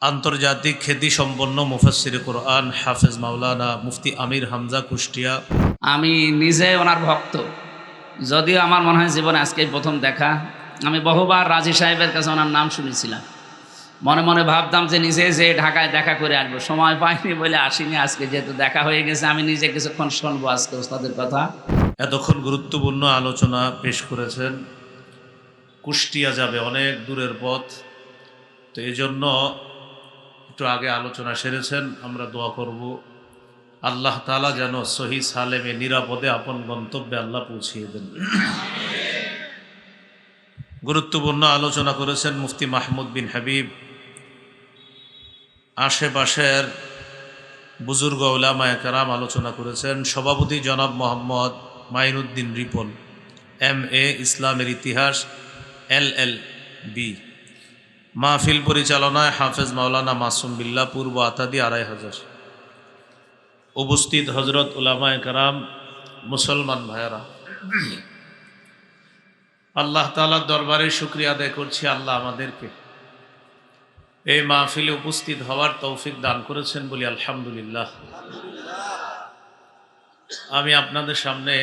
আন্তর্জাতিক খ্যাতিসম্পন্ন মুফাসসির কোরআন হাফেজ মাওলানা মুফতি আমির হামজা কুষ্টিয়া। আমি নিজে ওনার ভক্ত, যদিও আমার মনে হয় জীবনে আজকেই প্রথম দেখা। আমি বহুবার রাজি সাহেবের কাছে ওনার নাম শুনেছিলাম, মনে মনে ভাবতাম যে নিজে যে ঢাকায় দেখা করে আসবো, সময় পাইনি বলে আসিনি। আজকে যেহেতু দেখা হয়ে গেছে, আমি নিজে কিছুক্ষণ শুনবো আজকে ওস্তাদের কথা। এতক্ষণ গুরুত্বপূর্ণ আলোচনা পেশ করেছেন। কুষ্টিয়া যাবে, অনেক দূরের পথ, তো এই জন্য একটু আগে আলোচনা সেরেছেন। আমরা দোয়া করব আল্লাহ তাআলা যেন সহি সালেমে নিরাপদে আপন গন্তব্যে আল্লাহ পৌঁছিয়ে দেন। গুরুত্বপূর্ণ আলোচনা করেছেন মুফতি মাহমুদ বিন হাবিব। আশেপাশের বুজুর্গ উলামায়ে কেরাম আলোচনা করেছেন। সভাপতি জনাব মোহাম্মদ মাইনুদ্দিন রিপন, MA ইসলামের ইতিহাস, LLB। মাহফিল পরিচালনায় হাফেজ মাওলানা মাসুম বিল্লাহ, পূর্ব আতাদি 2500। উপস্থিত হজরত উলামায়ে কেরাম, মুসলমান ভাইয়েরা, আল্লাহ তাআলার দরবারে শুকরিয়া আদায় করছি। আল্লাহ আমাদেরকে এই মাহফিলে উপস্থিত হওয়ার তৌফিক দান করেছেন বলি আলহামদুলিল্লাহ। আমি আপনাদের সামনে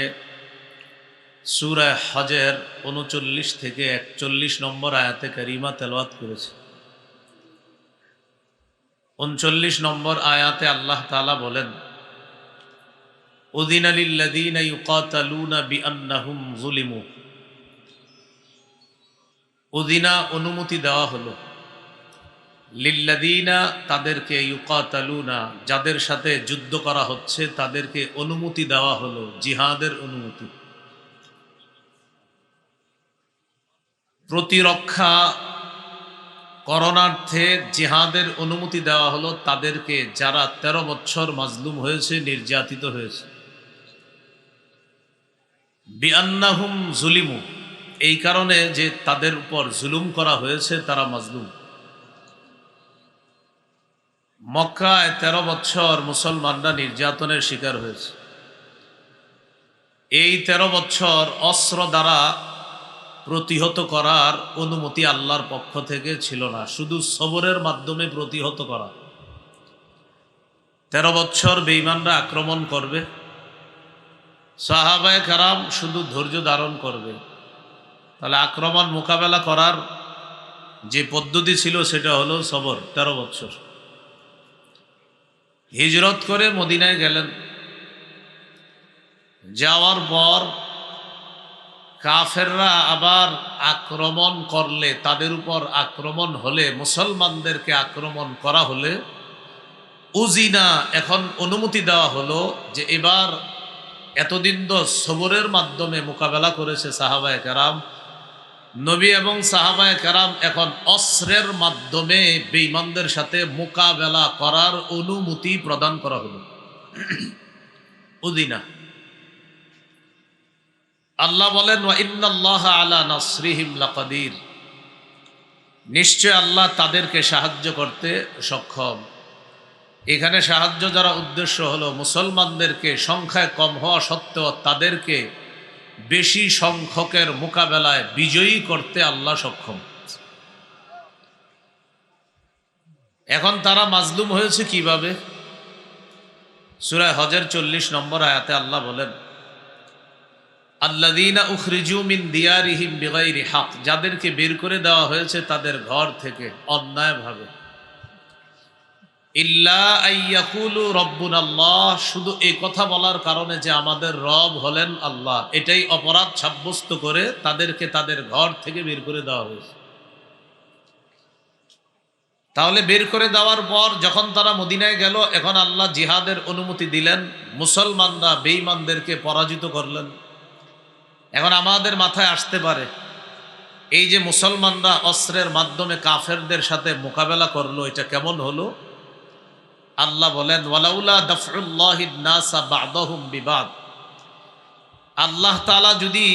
সূরা হজের 39 থেকে 41 নম্বর আয়াতে কারিমা তেলাওয়াত করেছি। 39 নম্বর আয়াতে আল্লাহ তাআলা বলেন, উযিনা লিল্লাযীনা ইউকাতালুনা বিআন্নাহুম যুলিমু। উযিনা অনুমতি দেওয়া হলো, লিল্লাযীনা তাদেরকে, ইউকাতালুনা যাদের সাথে যুদ্ধ করা হচ্ছে তাদেরকে অনুমতি দেওয়া হলো, জিহাদের অনুমতি। প্রতিরক্ষা করণার্থে জিহাদের অনুমতি দেওয়া হলো তাদেরকে, যারা 13 বছর মাজলুম হয়েছে, নির্যাতিত হয়েছে। বিআন্নাহুম যুলিমু, এই কারণে যে তাদের উপর জুলুম করা হয়েছে, তারা মাজলুম। মক্কায় 13 বছর মুসলমানরা নির্যাতনের শিকার হয়েছে। এই 13 বছর অস্ত্র দ্বারা প্রতিহত করার অনুমতি আল্লাহর পক্ষ থেকে ছিল না, শুধু সবরের মাধ্যমে প্রতিহত করা। 13 বছর বেঈমানরা আক্রমণ করবে, সাহাবায়ে কেরাম শুধু ধৈর্য ধারণ করবে। তাহলে আক্রমণ মোকাবেলা করার যে পদ্ধতি ছিল সেটা হলো সবর। 13 বছর হিজরত করে মদিনায় গেলেন। যাওয়ার পর কাফেররা আবার আক্রমণ করলে, তাদের উপর আক্রমণ হলে, মুসলমানদেরকে আক্রমণ করা হলে উজিনা, এখন অনুমতি দেওয়া হলো যে এবার এতদিন তো সবরের মাধ্যমে মোকাবেলা করেছে সাহাবায়ে কেরাম, নবী এবং সাহাবায়ে কেরাম এখন অস্ত্রের মাধ্যমে বেঈমানদের সাথে মোকাবেলা করার অনুমতি প্রদান করা হলো। উদিনা। আল্লাহ বলেন, ওয়া ইন্নাল্লাহা আলা নাসরিহিম লাকাদির, নিশ্চয় আল্লাহ তাদেরকে সাহায্য করতে সক্ষম। এখানে সাহায্য যারা উদ্দেশ্য হলো মুসলমানদেরকে সংখ্যায় কম হওয়া সত্ত্বেও তাদেরকে বেশি সংখ্যকের মোকাবেলায় বিজয়ী করতে আল্লাহ সক্ষম। এখন তারা মাজলুম হয়েছে কিভাবে? সূরা হজের 40 নম্বর আয়াতে আল্লাহ বলেন, আল্লাযীনা উখরিজু মিন দিয়ারিহিম বিগাইরি হক, যাদেরকে বের করে দেওয়া হয়েছে তাদের ঘর থেকে অন্যায়ভাবে। ইল্লা আইয়াকুলু রব্বুনাল্লাহ, শুধু এই কথা বলার কারণে যে আমাদের রব হলেন আল্লাহ, এটাই অপরাধ সাব্যস্ত করে তাদেরকে তাদের ঘর থেকে বের করে দেওয়া হয়েছে। তাহলে বের করে দেওয়ার পর যখন তারা মদিনায় গেল, এখন আল্লাহ জিহাদের অনুমতি দিলেন, মুসলমানরা বেঈমানদেরকে পরাজিত করলেন। এখন আমাদের মাথায় আসতে পারে, এই যে মুসলমানরা অস্ত্রের মাধ্যমে কাফেরদের সাথে মোকাবেলা করলো, এটা কেমন হলো? আল্লাহ বলেন, ওয়ালাউলা দাফউল্লাহিন নাসা বা'দাহুম বিবাদ, আল্লাহ তাআলা যদি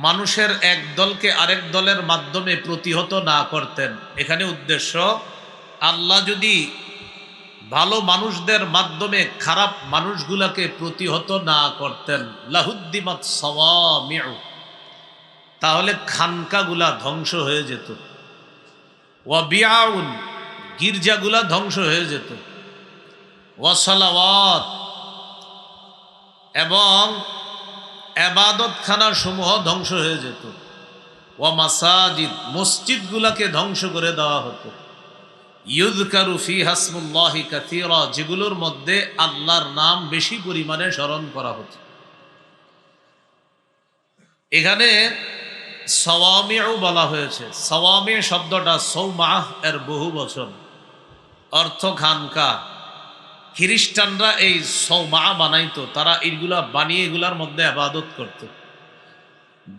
মানুষের এক দলকে আরেক দলের মাধ্যমে প্রতিহত না করতেন, এখানে উদ্দেশ্য আল্লাহ যদি ভালো মানুষদের মাধ্যমে খারাপ মানুষগুলোকে প্রতিহত না করতেন, লাহুদ্দিমাত সাওয়ামিউ, তাহলে খানকাগুলা ধ্বংস হয়ে যেত। ওয়া বিআউন, গির্জাগুলা ধ্বংস হয়ে যেত, ওয়াসালাওয়াত এবং ইবাদতখানা সমূহ ধ্বংস হয়ে যেত, ওয়া মাসাজিদ মসজিদগুলাকে ধ্বংস করে দেওয়া হতো, ইউযকারু ফিহা ইসমুল্লাহি কাসীরা যেগুলোর মধ্যে আল্লাহর নাম বেশি পরিমাণে স্মরণ করা হতো। এখানে সাওয়ামিউ বলা হয়েছে। সাওয়ামি শব্দটা সৌমাহ এর বহু বচন, অর্থ খানকা। খ্রিস্টানরা এই সৌমা বানাইতো, তারা এইগুলা বানিয়ে এগুলার মধ্যে ইবাদত করত।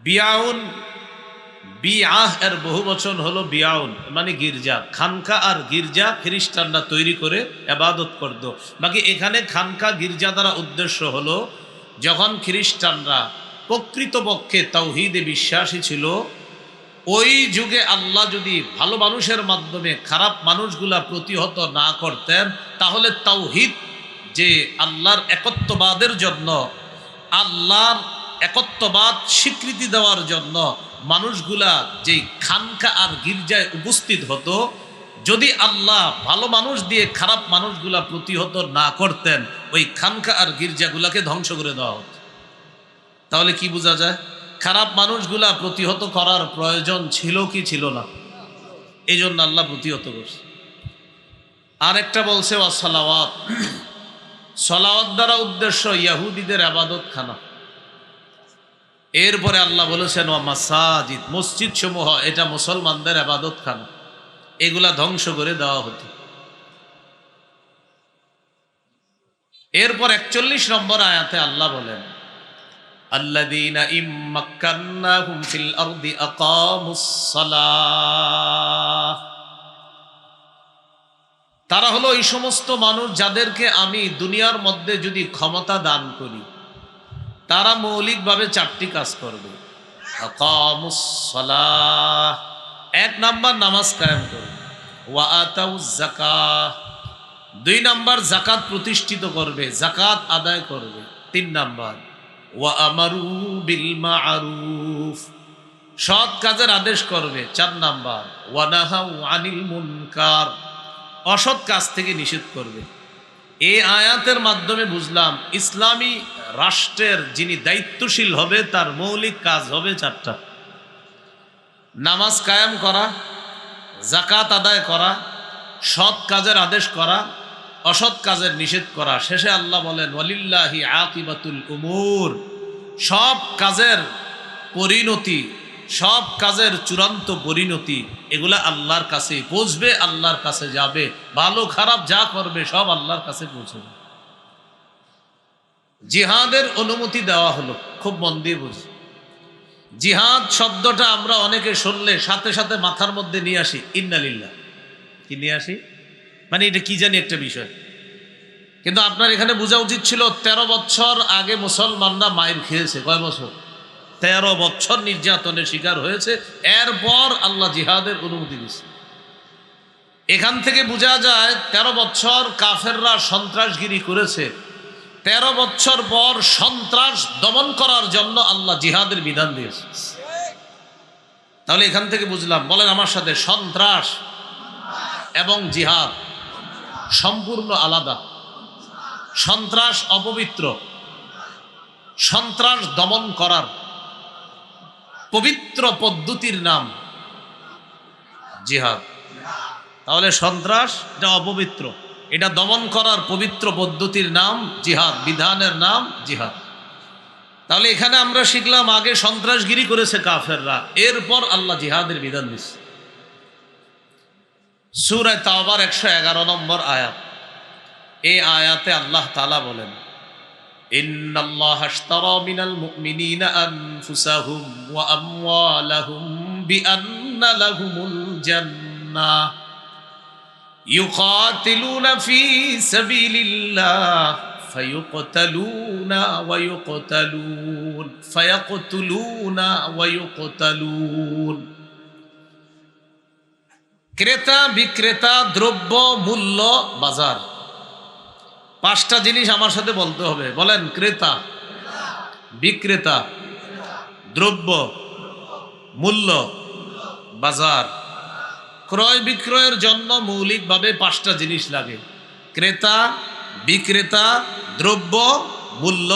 বিয়াউন, বিআহ এর বহু বচন হলো বিয়াউন, মানে গির্জা। খানকা আর গির্জা খ্রিস্টানরা তৈরি করে ইবাদত করত। বাকি এখানে খানকা গির্জা দ্বারা উদ্দেশ্য হলো, যখন খ্রিস্টানরা প্রকৃতপক্ষে তাওহীদে বিশ্বাসী ছিল, ওই যুগে আল্লাহ যদি ভালো মানুষের মাধ্যমে খারাপ মানুষগুলা প্রতিহত না করতেন, তাহলে তাওহীদ যে আল্লাহর একত্ববাদের জন্য, আল্লাহর একত্ববাদ স্বীকৃতি দেওয়ার জন্য মানুষগুলা যেই খানকা আর গির্জায় উপস্থিত হতো, যদি আল্লাহ ভালো মানুষ দিয়ে খারাপ মানুষগুলা প্রতিহত না করতেন, ওই খানকা আর গির্জাগুলাকে ধ্বংস করে দেওয়া হতো। তাহলে কি বোঝা যায়? খারাপ মানুষগুলা প্রতিহত করার প্রয়োজন ছিল কি ছিল না? এই জন্য আল্লাহ প্রতিহত করছে। আরেকটা বলছে ওয়াসালাওয়াত, সালাওয়াত দ্বারা উদ্দেশ্য ইহুদিদের ইবাদত খানা। এরপরে আল্লাহ বলেছেন ওয়া মাসাজিদ মসজিদ সমূহ, এটা মুসলমানদের ইবাদত খানা, এগুলা ধ্বংস করে দেওয়া হতো। এরপর 41 নম্বর আয়াতে আল্লাহ বলেন আল্লাযীনা ইম্মাক্কান্নাহুম ফিল আরদি আকামুস সালাহ, তারা হলো এই সমস্ত মানুষ যাদেরকে আমি দুনিয়ার মধ্যে যদি ক্ষমতা দান করি, তারা মৌলিকভাবে 4টি কাজ করবে। আকামুস সালাহ, 1 নাম্বার নামাজ কায়েম করবে। ওয়া আতাউজ যাকাহ, 2 নাম্বার যাকাত প্রতিষ্ঠিত করবে, যাকাত আদায় করবে। 3 নাম্বার ওয়া আমারু বিল মা'রুফ, সৎ কাজের আদেশ করবে। 4 নাম্বার ওয়া নাহাউ আনিল মুনকার, অসৎ কাজ থেকে নিষেধ করবে। এই আয়াতের মাধ্যমে বুঝলাম ইসলামী রাষ্ট্রের যিনি দায়িত্বশীল হবে, তার মৌলিক কাজ হবে 4টা: নামাজ কায়েম করা, যাকাত আদায় করা, সৎ কাজের আদেশ করা, অসৎ কাজের নিষেধ করা। শেষে আল্লাহ বলেন ওয়ালিল্লাহি আকিবাতুল উমুর, সব কাজের পরিণতি, সব কাজের চূড়ান্ত পরিণতি এগুলা আল্লাহর কাছে পৌঁছবে, আল্লাহর কাছে যাবে। ভালো খারাপ যা করবে সব আল্লাহর কাছে পৌঁছবে। জিহাদের অনুমতি দেওয়া হলো, খুব মন দিয়ে বুঝি। জিহাদ শব্দটা আমরা অনেকে শুনলে সাথে সাথে মাথার মধ্যে নিয়ে আসি ইন্নালিল্লাহ, কি নিয়ে আসি, মানে এটা কি জানি একটা বিষয়। কিন্তু আপনার এখানে বোঝা উচিত ছিল 13 বছর আগে মুসলমানরা মায়ের খেয়েছে। কয় বছর? 13 বছর নির্যাতনের শিকার হয়েছে। এরপর আল্লাহ জিহাদের অনুমতি দিয়েছে। এখান থেকে বোঝা যায় 13 বছর কাফেররা সন্ত্রাসগিরি করেছে। 13 বছর পর সন্ত্রাস দমন করার জন্য আল্লাহ জিহাদের বিধান দিয়েছে। তাহলে এখান থেকে বুঝলাম, বলেন আমার সাথে, সন্ত্রাস এবং জিহাদ সম্পূর্ণ আলাদা। সন্ত্রাস অপবিত্র, সন্ত্রাস দমন করার পবিত্র পদ্ধতির নাম জিহাদ। তাহলে সন্ত্রাস এটা অপবিত্র, এটা দমন করার পবিত্র পদ্ধতির নাম জিহাদ, বিধানের নাম জিহাদ। তাহলে এখানে আমরা শিখলাম আগে সন্ত্রাসগিরি করেছে কাফেররা, এরপর আল্লাহ জিহাদের বিধান দিচ্ছে। সূরা তাওবার 111 নম্বর আয়াত, এই আয়াতে আল্লাহ তাআলা বলেন ইন্নাল্লাহা আশতারা মিনাল মুমিনিনা আনফুসাহুম ওয়া আমওয়ালাহুম বিআন্না লাহুমুল জান্নাহ ইউকাতিলুনা ফি সাবিলিল্লাহ ফায়ুকতালুনা ওয়া ইউকতালুন ফায়াকতুলুনা ওয়া ইউকতালুন। ক্রেতা বিক্রেতা, দ্রব্য মূল্য বাজার, 5টা জিনিস আমার সাথে বলতে হবে। বলেন, ক্রেতা, বিক্রেতা, দ্রব্য, মূল্য, বাজার। ক্রয় বিক্রয়ের জন্য মৌলিকভাবে 5টা জিনিস লাগে: ক্রেতা, বিক্রেতা, দ্রব্য, মূল্য,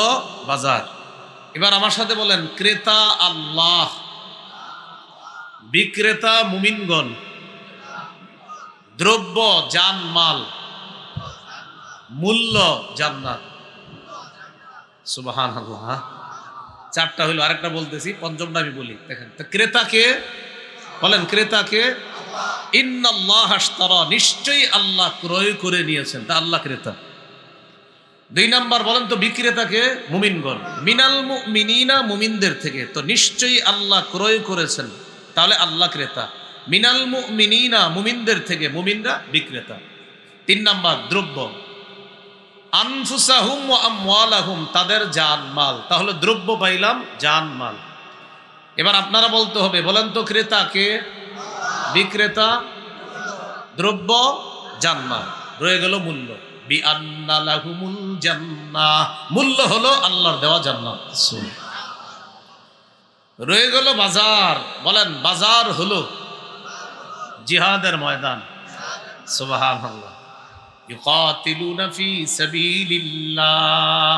বাজার। এবার আমার সাথে বলেন, ক্রেতা আল্লাহ, বিক্রেতা মুমিনগণ, দ্রব্য জানমাল, মূল্য জান্নাত। সুবহানাল্লাহ। 4টা হইল, আরেকটা বলতেছি, পঞ্চমটা আমি বলি। দেখেন তো, ক্রেতাকে বলেন, ক্রেতাকে ইন্নাল্লাহ আশতারা, নিশ্চয়ই আল্লাহ ক্রয় করে নিয়েছেন, তা আল্লাহ ক্রেতা। 2 নাম্বার বলেন তো, বিক্রেতাকে মুমিনগণ, মিনাল মুমিনিনা, মুমিনদের থেকে, তো নিশ্চয়ই আল্লাহ ক্রয় করেছেন, তাহলে আল্লাহ ক্রেতা। মিনাল মুমিনিনা, মুমিনদের থেকে, মুমিনরা বিক্রেতা। 3 নাম্বার দ্রব্য, আনফুসাহুম ওয়া আমওয়ালাহুম, তাদের জানমাল, তাহলে দ্রব্য পাইলাম, জানমাল। এবার আপনারা বলতে হবে, বলেন তো, ক্রেতাকে, বিক্রেতা, দ্রব্য, জান্নাত, রয়ে গেল মূল্য। বিআন্না লাহুমুল জান্নাহ, মূল্য হলো আল্লাহর দেওয়া জান্নাত। রয়ে গেল বাজার, বলেন বাজার হলো জিহাদের ময়দান। সুবহানাল্লাহ। ইউকাতিলুনা ফি সাবিলিল্লাহ,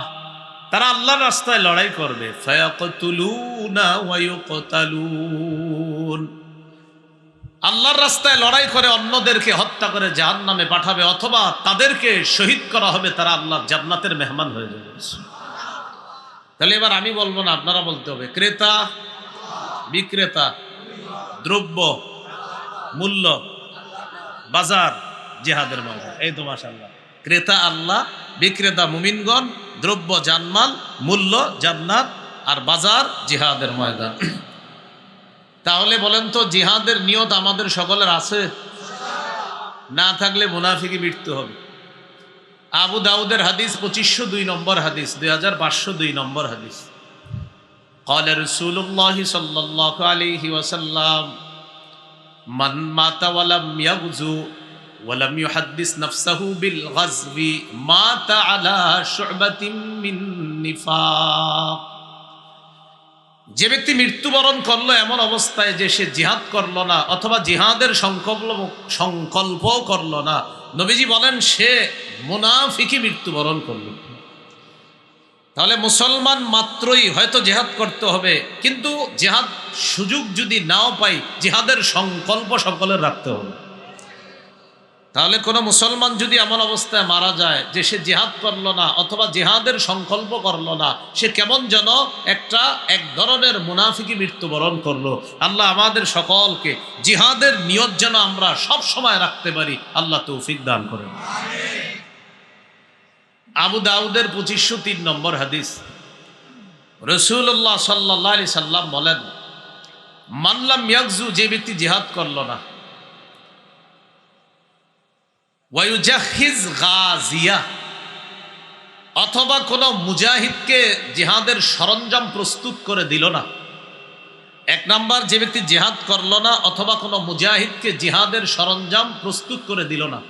তারা আল্লাহর রাস্তায় লড়াই করবে। ফায়াকতুলুনা ওয়া ইউকতালুন, আল্লাহর রাস্তায় লড়াই করে অন্যদেরকে হত্যা করে জাহান্নামে পাঠাবে, অথবা তাদেরকে শহীদ করা হবে, তারা আল্লাহর জান্নাতের মেহমান হয়ে যাবে। তাহলে এবার আমি বলবো না, আপনারা বলতে হবে, ক্রেতা, বিক্রেতা, দ্রব্য, মূল্য, বাজার, জিহাদের ময়দান। এই তো মাশাআল্লাহ, ক্রেতা আল্লাহ, বিক্রেতা মুমিনগণ, দ্রব্য জানমাল, মূল্য জান্নাত, আর বাজার জিহাদের ময়দান। তাহলে বলেন তো, জিহাদের নিয়ত আমাদের সকলের আছে? না থাকলে মুনাফিকি মৃত্যু হবে। আবু দাউদের হাদিস 2502 নম্বর হাদিস, 2502 নম্বর হাদিস। قال رسول الله صلى الله عليه وسلم من مات ولم يغزو ولم يحدث نفسه بالغزو مات على شعبة من نفاق। যে ব্যক্তি মৃত্যুবরণ করলো এমন অবস্থায় যে সে জিহাদ করলো না, অথবা জিহাদের সংকল্প করলো না, নবীজি বলেন সে মুনাফিকি মৃত্যুবরণ করলো। তাহলে মুসলমান মাত্রই হয়তো জিহাদ করতে হবে, কিন্তু জিহাদ সুযোগ যদি নাও পাই, জিহাদের সংকল্প সকলের রাখতে হবে। তাহলে কোনো মুসলমান যদি এমন অবস্থায় মারা যায় যে সে জিহাদ করলো না, অথবা জিহাদের সংকল্প করলো না, সে কেমন যেন এক ধরনের মুনাফিকি মৃত্যুবরণ করলো। আল্লাহ আমাদের সকলকে জিহাদের নিয়ত যেন আমরা সব সময় রাখতে পারি, আল্লাহ তৌফিক দান করেন। আবু দাউদের 2503 নম্বর হাদিস, রাসূলুল্লাহ সাল্লাল্লাহু আলাইহি সাল্লাম বলেন, মান লাম ইয়াগজু, যে ব্যক্তি জিহাদ করলো না, ওয়ায়ুজাহিজ গাজিয়া, অথবা কোনো মুজাহিদকে জিহাদের সরঞ্জাম প্রস্তুত করে দিল না। 1 নাম্বার, যে ব্যক্তি জিহাদ করলো না, অথবা কোনো মুজাহিদকে জিহাদের সরঞ্জাম প্রস্তুত করে দিল না।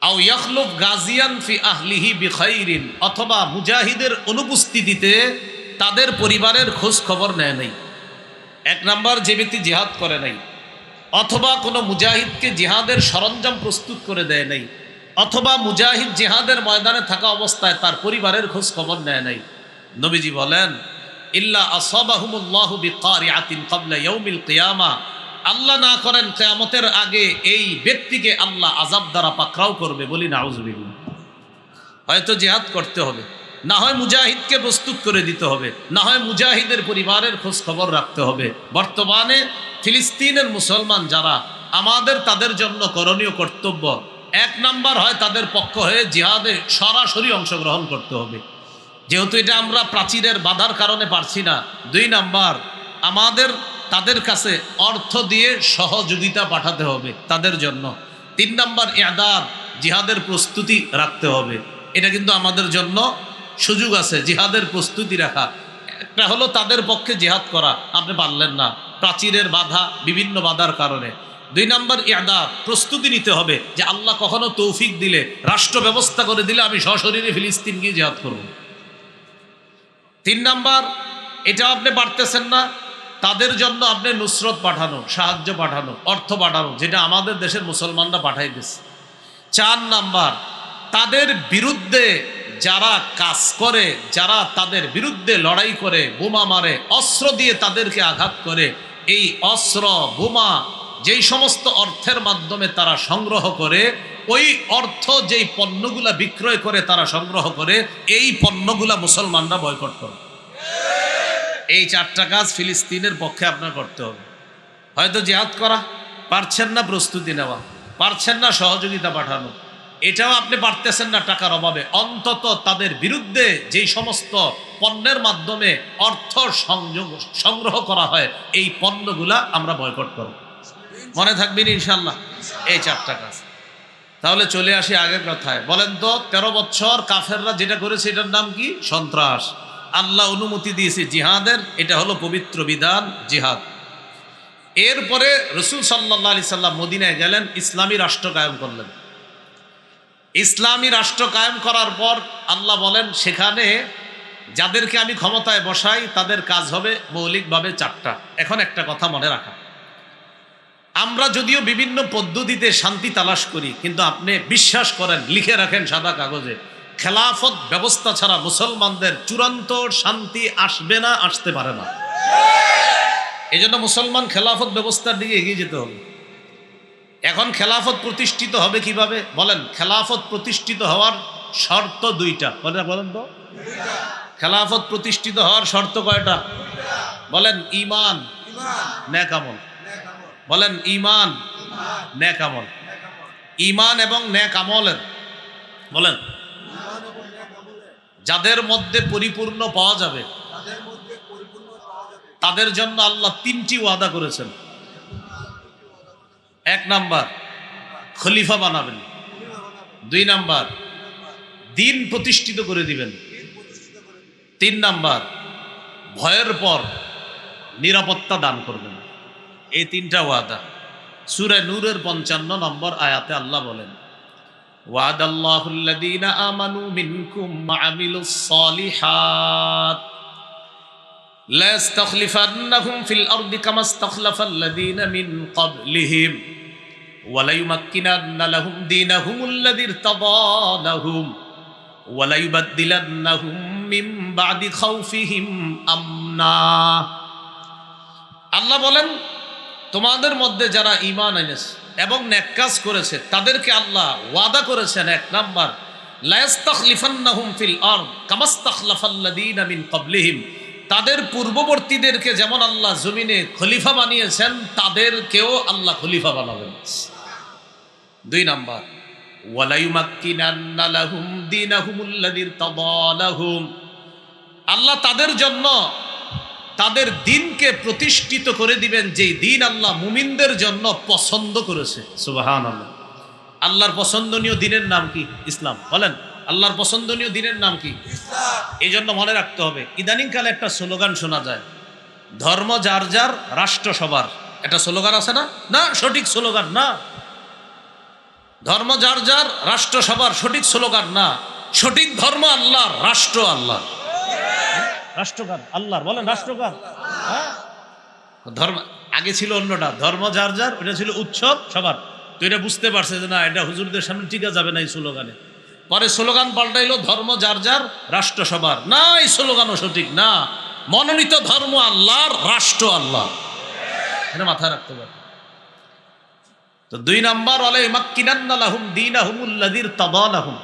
আও ইয়াখলুফ গাজিয়ান ফি আহলিহি বিখাইরিন, অথবা মুজাহিদের অনুপস্থিতিতে তাদের পরিবারের খোঁজ খবর নেয় নাই। 1 নাম্বার, যে ব্যক্তি জিহাদ করে নাই, অথবা কোনো মুজাহিদকে জিহাদের সরঞ্জাম প্রস্তুত করে দেয় নাই, অথবা মুজাহিদ জিহাদের ময়দানে থাকা অবস্থায় তার পরিবারের খোঁজ খবর নেয় নাই, নবীজি বলেন, ইল্লা আসাবাহুমুল্লাহু বিকারিআতিন ক্বাবলা ইয়াউমিল কিয়ামা, আল্লাহ না করেন কিয়ামতের আগে এই ব্যক্তিকে আল্লাহ আযাব দ্বারা পাকড়াও করবে। বলি নাউযুবিল্লাহ। হয়তো জিহাদ করতে হবে, না হয় মুজাহিদকে প্রস্তুত করে দিতে হবে, না হয় মুজাহিদের পরিবারের খোঁজ খবর রাখতে হবে। বর্তমানে ফিলিস্তিনের মুসলমান যারা, আমাদের তাদের জন্য করণীয় কর্তব্য, 1 নাম্বার হয় তাদের পক্ষ হয়ে জিহাদে সরাসরি অংশগ্রহণ করতে হবে, যেহেতু এটা আমরা প্রাচীরের বাধার কারণে পারছি না। 2 নাম্বার, আমাদের তাদের কাছে অর্থ দিয়ে সহযোগিতা পাঠাতে হবে তাদের জন্য। 3 নাম্বার, ইআদাদ, জিহাদের প্রস্তুতি রাখতে হবে। এটা কিন্তু আমাদের জন্য সুযোগ আছে, জিহাদের প্রস্তুতি রাখা। একটা হলো তাদের পক্ষে জিহাদ করা, আপনি পারলেন না, প্রাচীরের বাধা, বিভিন্ন বাধার কারণে। 2 নাম্বার, ইআদাদ, প্রস্তুতি নিতে হবে যে আল্লাহ কখনো তৌফিক দিলে, রাষ্ট্র ব্যবস্থা করে দিলে আমি সশরীরে ফিলিস্তিন গিয়ে জিহাদ করব। 3 নাম্বার, এটা আপনি পারতেছেন না, তাদের জন্য আপনি নুসরত পাঠানো, সাহায্য পাঠানো, অর্থ পাঠানো, যেটা আমাদের দেশের মুসলমানরা পাঠাই দিচ্ছে। 4 নাম্বার, তাদের বিরুদ্ধে যারা কাজ করে, যারা তাদের বিরুদ্ধে লড়াই করে, বোমা মারে, অস্ত্র দিয়ে তাদেরকে আঘাত করে, এই অস্ত্র বোমা যেই সমস্ত অর্থের মাধ্যমে তারা সংগ্রহ করে, ওই অর্থ যেই পণ্যগুলা বিক্রয় করে তারা সংগ্রহ করে, এই পণ্যগুলা মুসলমানরা বয়কট করে। এই 4টা কাজ ফিলিস্তিনের পক্ষে আপনার করতে হবে। হয়তো জিহাদ করা পারছেন না, প্রস্তুতি নেওয়া পারছেন না, সহযোগিতা পাঠানো এটাও আপনি পারতেছেন না টাকার অভাবে, অন্তত তাদের বিরুদ্ধে যেই সমস্ত পণ্যের মাধ্যমে অর্থ সংগ্রহ করা হয় এই পণ্যগুলা আমরা বয়কট করব। মনে থাকবেন ইনশাল্লাহ এই 4টা কাজ। তাহলে চলে আসি আগের কথায়। বলেন তো 13 বছর কাফেররা যেটা করেছে এটার নাম কি? সন্ত্রাস। আল্লাহ অনুমতি দিয়েছে জিহাদের, এটা হলো পবিত্র বিধান জিহাদ। এরপরে রসুল সাল্লাল্লাহু আলাইহি সাল্লাম মদিনায় গেলেন, ইসলামী রাষ্ট্র কায়েম করলেন। ইসলামী রাষ্ট্র কায়েম করার পর আল্লাহ বলেন, সেখানে যাদেরকে আমি ক্ষমতায় বসাই তাদের কাজ হবে মৌলিকভাবে 4টা। এখন একটা কথা মনে রাখা, আমরা যদিও বিভিন্ন পদ্ধতিতে শান্তি তালাশ করি, কিন্তু আপনি বিশ্বাস করেন, লিখে রাখেন সাদা কাগজে, খেলাফত ব্যবস্থা ছাড়া মুসলমানদের চূড়ান্ত শান্তি আসবে না, আসতে পারে না। এই জন্য মুসলমান খেলাফত ব্যবস্থার দিকে এগিয়ে যেতে হবে। এখন খেলাফত প্রতিষ্ঠিত হবে কিভাবে? বলেন, খেলাফত প্রতিষ্ঠিত হওয়ার শর্ত 2টা। বলেন তো, খেলাফত প্রতিষ্ঠিত হওয়ার শর্ত কয়টা? বলেন, ঈমান, নেক আমল। বলেন, ঈমান, নেক আমল। ঈমান এবং নেক আমলের, বলেন, যাদের মধ্যে পরিপূর্ণ পাওয়া যাবে তাদের জন্য আল্লাহ 3টি ওয়াদা করেছেন। 1 নাম্বার, খলিফা বানাবেন। 2 নাম্বার, দিন প্রতিষ্ঠিত করে দিবেন। 3 নাম্বার, ভয়ের পর নিরাপত্তা দান করবেন। এই 3টা ওয়াদা সূরা নূরের 55 নম্বর আয়াতে আল্লাহ বলেন, ওয়াদাল্লাহুল্লাযীনা আমানু মিনকুম ওয়া আমিলুস সালিহাত লা ইস্তাখলিফান্নাহুম ফিল আরদি কামা ইস্তাখলাফাল্লাযীনা মিন ক্বাবলিহিম ওয়া লা ইউমাক্কিনান্না লাহুম দীনাহুমুল্লাযী ইরতাদা লাহুম ওয়া লা ইউবাদদিলান্নাহুম মিন বা'দি খাউফিহিম আমনা। আল্লাহ বলেন, তোমাদের মধ্যে যারা ঈমান এনেছে এবং নেক কাজ করেছে তাদেরকে আল্লাহ ওয়াদা করেছেন, 1 নাম্বার, লা ইস্তাখলিফান্নাহুম ফিল আরদ কামা ইস্তাখলাফাল্লাযীনা মিন ক্বাবলিহিম, তাদের পূর্ববর্তীদেরকে যেমন আল্লাহ জমিনে খলিফা বানিয়েছেন তাদেরকেও আল্লাহ খলিফা বানাবেন। 2 নাম্বার, ওয়া লা ইউমাক্কিনান্না লাহুম দীনাহুমুল্লাযী ইরতাদা লাহুম, আল্লাহ তাদের জন্য তাদের দিনকে প্রতিষ্ঠিত করে দিবেন, যেই দিন আল্লাহ মুমিনদের জন্য পছন্দ করেছে। সুবহানাল্লাহ। আল্লাহর পছন্দনীয় দিনের নাম কি? ইসলাম। বলেন, আল্লাহর পছন্দনীয় দিনের নাম কি? ইসলাম। এই জন্য মনে রাখতে হবে, ইদানিংকালে একটা স্লোগান শোনা যায়, ধর্ম যার যার, রাষ্ট্র সবার। একটা স্লোগান আছে না? না, সঠিক স্লোগান না। ধর্ম যার যার, রাষ্ট্র সবার সঠিক স্লোগান না। সঠিক ধর্ম আল্লাহর, রাষ্ট্র আল্লাহর। রাষ্ট্রকার আল্লাহর। বলেন, রাষ্ট্রকার। ধর্ম আগে ছিল অন্যটা, ধর্ম যার যার, ওটা ছিল উৎসব সবার। তো এটা বুঝতে পারছে যে না, এটা হুজুরদের সামনে টিকা যাবে না এই স্লোগানে। পরে স্লোগান পাল্টাইলো, ধর্ম যার যার, রাষ্ট্র সবার। না, এই স্লোগানও সঠিক না। মনোনীত ধর্ম আল্লাহর, রাষ্ট্র আল্লাহ। এটা মাথায় রাখতে পারে। তো 2 নাম্বার, ওয়ালা ইউমাক্কিনান্না লাহুম দীনাহুমুল্লাযী ইরতাদা লাহুম,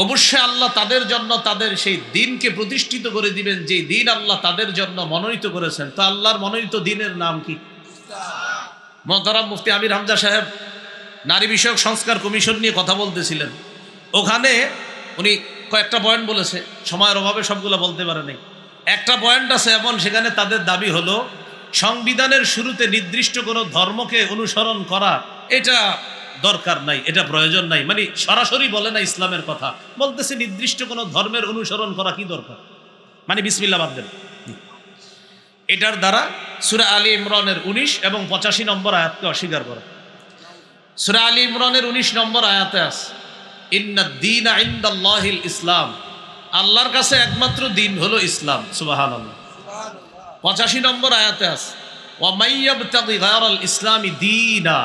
অবশ্যই আল্লাহ তাদের জন্য তাদের সেই দিনকে প্রতিষ্ঠিত করে দিবেন, যে দিন আল্লাহ তাদের জন্য মনোনীত করেছেন। তো আল্লাহর মনোনীত দিনের নাম কি? মোহতারাম মুফতি আমির হামজা সাহেব নারী বিষয়ক সংস্কার কমিশন নিয়ে কথা বলতেছিলেন। ওখানে উনি কয়েকটা পয়েন্ট বলেছে, সময়ের অভাবে সবগুলো বলতে পারে নাই। একটা পয়েন্ট আছে এমন, সেখানে তাদের দাবি হলো সংবিধানের শুরুতে নির্দিষ্ট কোনো ধর্মকে অনুসরণ করা এটা দরকার নাই, এটা প্রয়োজন নাই। মানে সরাসরি বলে না ইসলামের কথা, বলতেছে নির্দিষ্ট কোনো ধর্মের অনুসরণ করা কি দরকার, মানে বিসমিল্লাহ বাদ দেন। এটার দ্বারা সূরা আলী ইমরানের 19 এবং 85 নম্বর আয়াতকে অস্বীকার করে। সূরা আলী ইমরানের 19 নম্বর আয়াতে আছে, ইন্নাদ দীনা ইনদাল্লাহিল ইসলাম, আল্লাহর কাছে একমাত্র দিন হলো ইসলাম। সুবহানাল্লাহ। 85 নম্বর আয়াতে আছে, ওয়া মাইয়াবতাগি গায়রাল ইসলামি দীনা,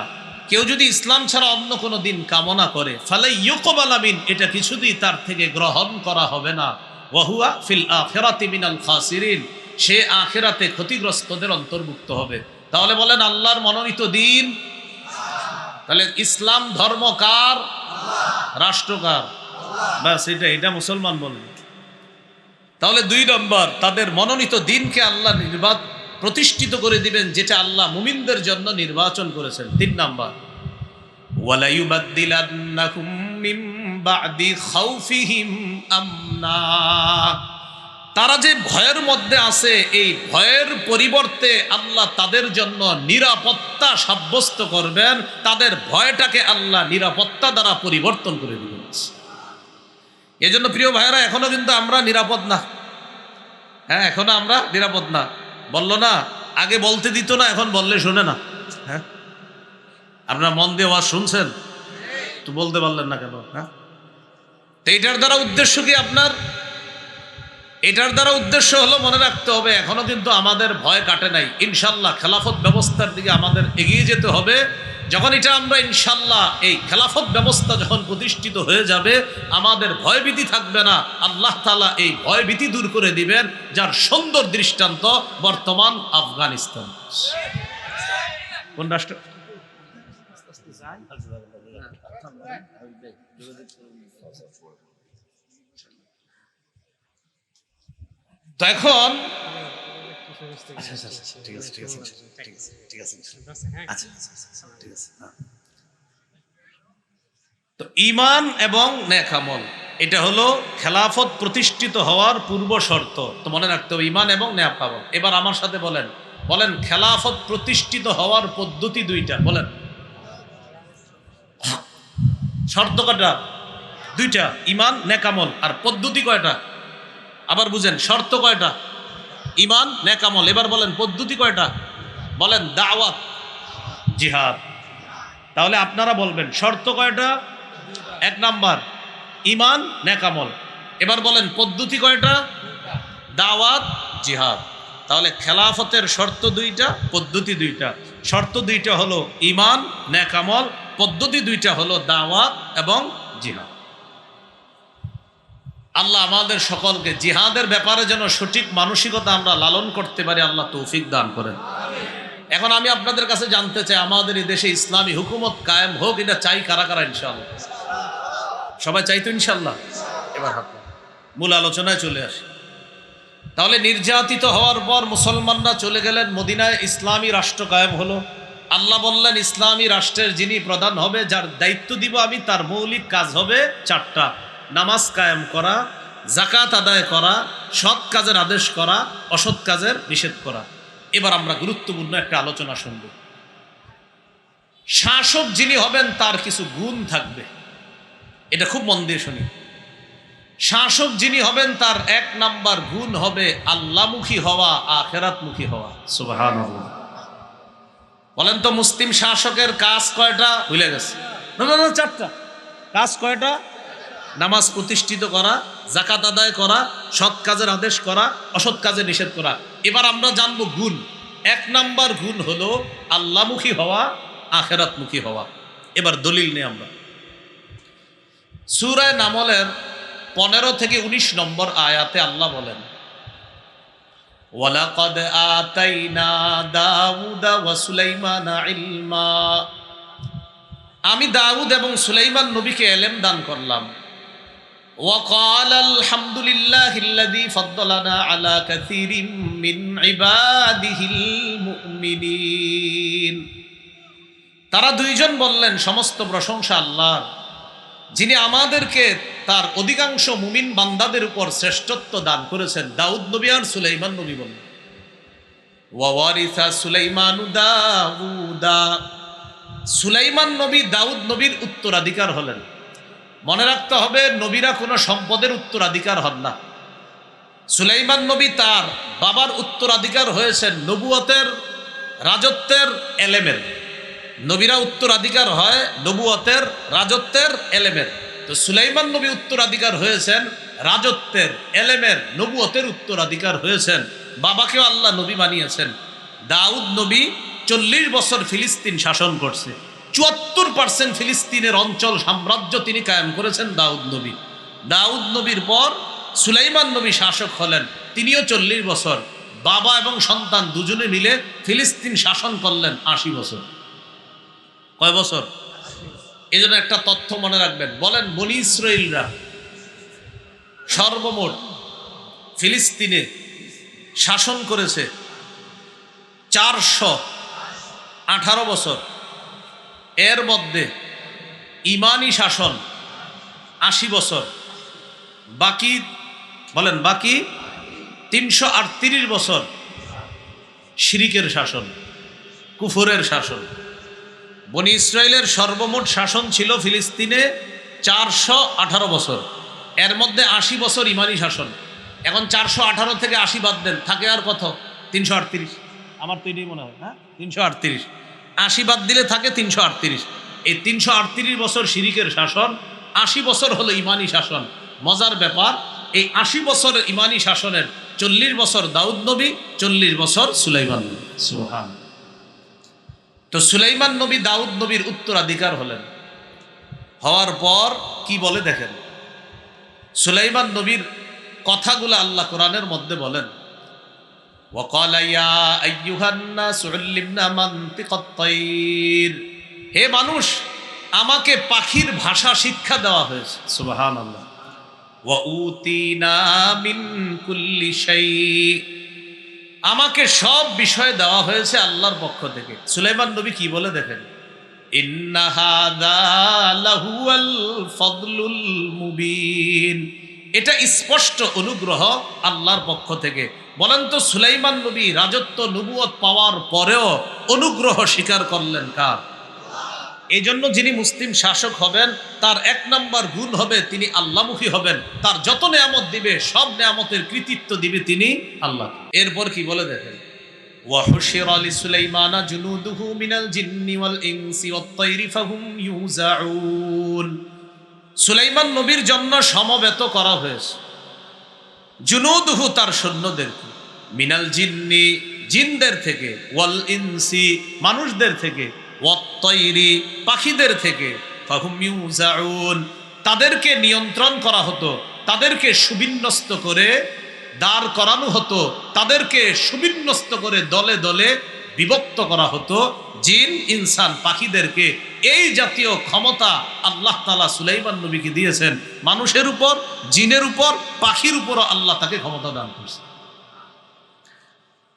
কেউ যদি ইসলাম ছাড়া অন্য কোনো দিন কামনা করে, ফালাই ইউকবালা মিন, এটা কিছুতেই তার থেকে গ্রহণ করা হবে না, ওয়া হুয়া ফিল আখিরাতি মিনাল খাসিরিন, সে আখিরাতে ক্ষতিগ্রস্তদের অন্তর্ভুক্ত হবে। তাহলে বলেন আল্লাহর মনোনীত দিন, তাহলে ইসলাম ধর্ম কার? রাষ্ট্র কার? ব্যাস এটা মুসলমান বলবে। তাহলে 2 নম্বর, তাদের মনোনীত দিনকে আল্লাহ প্রতিষ্ঠিত করে দিবেন, যেটা আল্লাহ মুমিনদের জন্য নির্বাচন করেছেন। 3 নম্বর, ওয়ালা ইউবাদদিলান্নাকুম মিন বা'দি খাউফিহিম আমনা, তারা যে ভয়ের মধ্যে আছে, এই ভয়ের পরিবর্তে আল্লাহ তাদের জন্য নিরাপত্তা সাব্যস্ত করবেন, তাদের ভয়টাকে আল্লাহ নিরাপত্তা দ্বারা পরিবর্তন করে দিবেন। এজন্য প্রিয় ভাইয়েরা, এখনো কিন্তু আমরা নিরাপদ না। হ্যাঁ, এখনো আমরা নিরাপদ না। বললো না, আগে বলতে দিত না, এখন বললে শোনে না। হ্যাঁ, আপনারা মন দিয়ে ওয়াজ শুনছেন তো বলতে পারলেন না কেন? হ্যাঁ, তো এটার দ্বারা উদ্দেশ্য কি আপনার? এটার দ্বারা উদ্দেশ্য হলো, মনে রাখতে হবে এখনো কিন্তু আমাদের ভয় কাটে নাই। ইনশাল্লাহ খেলাফত ব্যবস্থার দিকে আমাদের এগিয়ে যেতে হবে। যখন এটা আমরা ইনশাল্লাহ, এই খেলাফত ব্যবস্থা যখন প্রতিষ্ঠিত হয়ে যাবে, আমাদের ভয়ভীতি থাকবে না। আল্লাহ তাআলা এই ভয়ভীতি দূর করে দিবেন, যার সুন্দর দৃষ্টান্ত বর্তমান আফগানিস্তান। কোন রাষ্ট্র? তো এখন তো ঈমান এবং নেক আমল, এটা হলো খেলাফত প্রতিষ্ঠিত হওয়ার পূর্ব শর্ত। তো মনে রাখতে হবে ঈমান এবং নেক আমল। এবার আমার সাথে বলেন খেলাফত প্রতিষ্ঠিত হওয়ার পদ্ধতি 2টা। বলেন, শর্ত কয়টা? 2টা, ঈমান নেক আমল। আর পদ্ধতি কয়টা? আবার বুঝেন, শর্ত কয়টা? ঈমান নেক আমল। এবার বলেন পদ্ধতি কয়টা? বলেন দাওয়াত, জিহাদ। তাহলে আপনারা বলবেন শর্ত কয়টা? 1 নাম্বার ঈমান নেক আমল। এবার বলেন পদ্ধতি কয়টা? দাওয়াত, জিহাদ। তাহলে খেলাফতের শর্ত 2টা, পদ্ধতি 2টা। শর্ত 2টা হলো ঈমান নেক আমল, পদ্ধতি 2টা হলো দাওয়াত এবং জিহাদ। আল্লাহ আমাদের সকলকে জিহাদের ব্যাপারে যেন সঠিক মানসিকতা আমরা লালন করতে পারি, আল্লাহ তৌফিক দান করেন। এখন আমি আপনাদের কাছে জানতে চাই, আমাদের এই দেশে ইসলামী হুকুমত কায়েম হোক, এটা চাই কারা কারা? ইনশাআল্লাহ সবাই চাই তো ইনশাআল্লাহ। এবার মূল আলোচনায় চলে আসি। তাহলে নির্যাতিত হওয়ার পর মুসলমানরা চলে গেলেন মদিনায়, ইসলামী রাষ্ট্র কায়েম হলো। আল্লাহ বললেন ইসলামী রাষ্ট্রের যিনি প্রধান হবে, যার দায়িত্ব দিব আমি, তার মৌলিক কাজ হবে 4টা। নামাজ কায়েম করা, যাকাত আদায় করা, সৎ কাজের আদেশ করা, অসৎ কাজের নিষেধ করা। এবার আমরা গুরুত্বপূর্ণ একটা আলোচনা শুনব। শাসক যিনি হবেন তার কিছু গুণ থাকবে, এটা খুব মন দিয়ে শুনি। শাসক যিনি হবেন তার 1 নাম্বার গুণ হবে আল্লাহমুখী হওয়া, আখিরাতমুখী হওয়া। সুবহানাল্লাহ। বলেন তো মুসলিম শাসকের কাজ কয়টা? ভুলে গেছে? না 4টা। কাজ কয়টা? নামাজ প্রতিষ্ঠিত করা, যাকাত আদায় করা, সৎ কাজের আদেশ করা, অসৎ কাজের নিষেধ করা। এবার আমরা জানবো গুণ। 1 নাম্বার গুণ হলো আল্লাহমুখী হওয়া, আখিরাতমুখী হওয়া। এবার দলিল নেই আমরা। সূরা নামলের 15 থেকে 19 নম্বর আয়াতে আল্লাহ বলেন, ওয়ালাকাদ আতাইনা দাউদা ওয়া সুলাইমানা ইলমা, আমি দাউদ এবং সুলাইমান নবীকে ইলম দান করলাম। وقال الحمد لله الذي فضلنا على كثير من عباده المؤمنين। তারা 2 জন বললেন সমস্ত প্রশংসা আল্লাহর, যিনি আমাদেরকে তার অধিকাংশ মুমিন বান্দাদের উপর শ্রেষ্ঠত্ব দান করেছেন। দাউদ নবী আর সুলাইমান নবী বললেন, ওয়ারিসা সুলাইমানু দাউদা, সুলাইমান নবী দাউদ নবীর উত্তরাধিকার হলেন। মনে রাখতে হবে, নবীরা কোনো সম্পদের উত্তরাধিকার হন না। সুলাইমান নবী তার বাবার উত্তরাধিকার হয়েছেন নবুয়তের, রাজত্বের, এলেমের। নবীরা উত্তরাধিকার হয় নবুয়তের, রাজত্বের, এলেমের। তো সুলাইমান নবী উত্তরাধিকার হয়েছেন রাজত্বের, এলেমের, নবুয়তের উত্তরাধিকার হয়েছেন। বাবাকেও আল্লাহ নবী বানিয়েছেন। দাউদ নবী 40 বছর ফিলিস্তিন শাসন করছে, 74% ফিলিস্তিনের অঞ্চল সাম্রাজ্য তিনি কায়েম করেছেন দাউদ নবী। দাউদ নবীর পর সুলাইমান নবী শাসক হলেন, তিনিও 40 বছর। বাবা এবং সন্তান দুজনে মিলে ফিলিস্তিন শাসন করলেন 80 বছর। কয় বছর? এই জন্য একটা তথ্য মনে রাখবেন, বলেন বনি ইসরাইলরা সর্বমোট ফিলিস্তিনে শাসন করেছে 418 বছর। এর মধ্যে ইমানি শাসন 80 বছর, বাকি বলেন বাকি 338 বছর শিরিকের শাসন, কুফরের শাসন। বনি ইসরায়েলের সর্বমোট শাসন ছিল ফিলিস্তিনে 418 বছর, এর মধ্যে 80 বছর ইমানি শাসন। এখন 418 থেকে 80 বাদ দেন, থাকে আর কত? 338। আমার তো এটাই মনে হয়, হ্যাঁ 338। 80 বাদ দিলে থাকে 338। এই 338 বছর শিরিকের শাসন, 80 বছর হলো ইমানি শাসন। মজার ব্যাপার, এই 80 বছরের ইমানি শাসনের 40 বছর দাউদ নবী, 40 বছর সুলাইমান নবী। সুবহান। তো সুলাইমান নবী দাউদ নবীর উত্তরাধিকার হলেন। হওয়ার পর কি বলে দেখেন, সুলাইমান নবীর কথাগুলো আল্লাহ কোরআনের মধ্যে বলেন, وَقَالَ يَا أَيُّهَا النَّاسُ عُلِّمْنَا مَنطِقَ الطَّيْرِ, হে মানুষ, আমাকে পাখির ভাষা শিক্ষা দেওয়া হয়েছে। সুবহানাল্লাহ। وَأُوتِينَا مِنْ كُلِّ شَيْءٍ, আমাকে সব বিষয় দেওয়া হয়েছে আল্লাহর পক্ষ থেকে। সুলাইমান নবী কি বলে দেখেন, ইন্না হাযা লাহুয়াল ফাদলুল মুবিন, এটা স্পষ্ট অনুগ্রহ আল্লাহর পক্ষ থেকে। বলেন তো সুলাইমান নবী রাজত্ব নবুয়ত পাওয়ার পরেও অনুগ্রহ স্বীকার করলেন কার? এই জন্য যিনি মুসলিম শাসক হবেন তার 1 নম্বর গুণ হবে তিনি আল্লাহমুখী হবেন। তার যত নেয়ামত দিবে সব নেয়ামতের কৃতিত্ব দিবে তিনি আল্লাহ। এরপর কি বলে দেখেন, ওয়াহুশিরা লিসুলাইমানা জুনুদুহু মিনাল জিন্নি ওয়াল ইনসি ওয়াত তায়রি ফাহুম ইউজাউন, সুলাইমান নবীর জন্য সমবেত করা হয়েছে জুনুদুহু তার সৈন্যদেরকে, মিনাল জিন্নি জিনদের থেকে, ওয়াল ইনসি মানুষদের থেকে, ওয়াত তায়রি পাখিদের থেকে, ফাহুম ইউজাউন তাদেরকে নিয়ন্ত্রণ করা হতো, তাদেরকে সুবিন্যস্ত করে দাঁড় করানো হতো, তাদেরকে সুবিন্যস্ত করে দলে দলে বিভক্ত করা হতো, জিন ইনসান পাখিদেরকে। এই জাতীয় ক্ষমতা আল্লাহ তাআলা সুলাইমান নবীকে দিয়েছেন। মানুষের উপর, জিনের উপর, পাখির উপরও আল্লাহ তাকে ক্ষমতা দান করছে।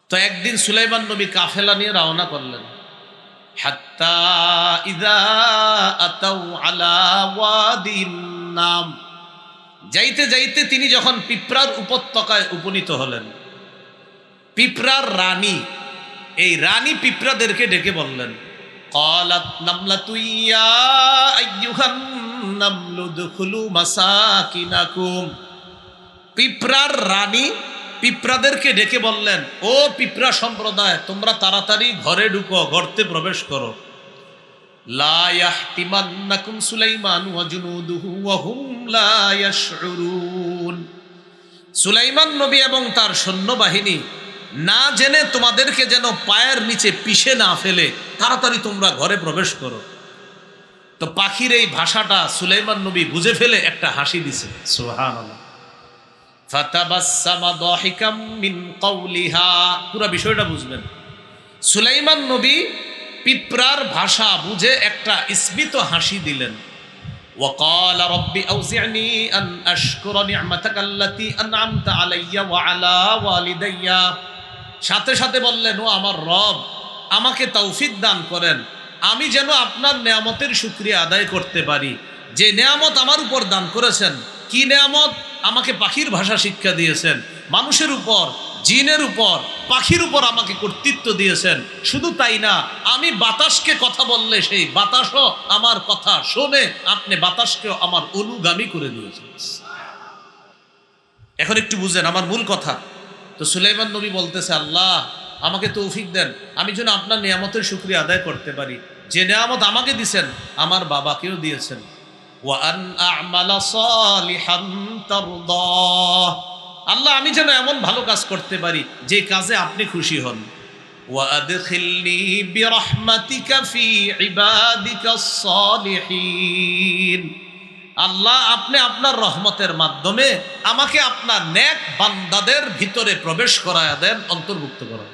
তো একদিন সুলাইমান নবী কাফেলা নিয়ে রওনা করলেন। হাত্তা ইযা আতাউ আলা ওয়াদিন নাম, যাইতে যাইতে তিনি যখন পিঁপড়ার উপত্যকায় উপনীত হলেন, পিঁপড়ার রানী, এই রানী পিঁপড়াদেরকে ডেকে বললেন, ক্বালাত নামলাতু ইয়া আইয়ুহান নামলু দুখুলু মাসাকিনাকুম, পিঁপড়ার রানী পিঁপড়াদেরকে ডেকে বললেন, ও পিঁপড়া সম্প্রদায়, তোমরা তাড়াতাড়ি ঘরে ঢুকো, গর্তে প্রবেশ করো। লা ইয়াহতিমান্নাকুম সুলাইমান ওয়া জুনুদুহু ওয়া হুম লা ইয়াশউরুন, সুলাইমান নবী এবং তার সৈন্যবাহিনী না জেনে তোমাদেরকে যেন পায়ের নিচে পিষে না ফেলে, তাড়াতাড়ি তোমরা ঘরে প্রবেশ করো। তো পাখির এই ভাষাটা সুলাইমান নবী বুঝে ফেলে একটা হাসি দিছে। সুবহানাল্লাহ। ফাতাবাসসামা দাহিকাম মিন কাওলিহা, পুরো বিষয়টা বুঝবেন। সুলাইমান নবী পিঁপড়ার ভাষা বুঝে একটা স্মিত হাসি দিলেন। وقال رب أوزعني أن أشكر نعمتك التي أنعمت علي وعلى والدي, সাথে সাথে বললেন, ও আমার রব, আমাকে তৌফিক দান করেন, আমি যেন আপনার নেয়ামতের শুকরিয়া আদায় করতে পারি। যে নেয়ামত আমার উপর দান করেছেন, কি নেয়ামত? আমাকে পাখির ভাষা শিক্ষা দিয়েছেন, মানুষের উপর, জিনের উপর, পাখির উপর আমাকে কর্তৃত্ব দিয়েছেন। শুধু তাই না, আমি বাতাসকে কথা বললে সেই বাতাসও আমার কথা শোনে, আপনি বাতাসকেও আমার অনুগামী করে দিয়েছেন। এখন একটু বুঝেন আমার মূল কথা। তো সুলাইমান নবী বলতেছে, আল্লাহ আমাকে তৌফিক দেন, আমি যেন আপনার নিয়ামতের শুকরিয়া আদায় করতে পারি। যে নিয়ামত আমাকে দিয়েছেন আমার বাবাকেও দিয়েছেন। ওয়া আন আ'মালা সালিহান তারদাহ, আল্লাহ আমি যেন এমন ভালো কাজ করতে পারি যে কাজে আপনি খুশি হন। ওয়াদখিলনি বিরহমাতিকা ফি ইবাদিকাস সালিহিন, আল্লাহ আপনি আপনার রহমতের মাধ্যমে আমাকে আপনার নেক বান্দাদের ভিতরে প্রবেশ করায়া দেন, অন্তর্ভুক্ত করেন।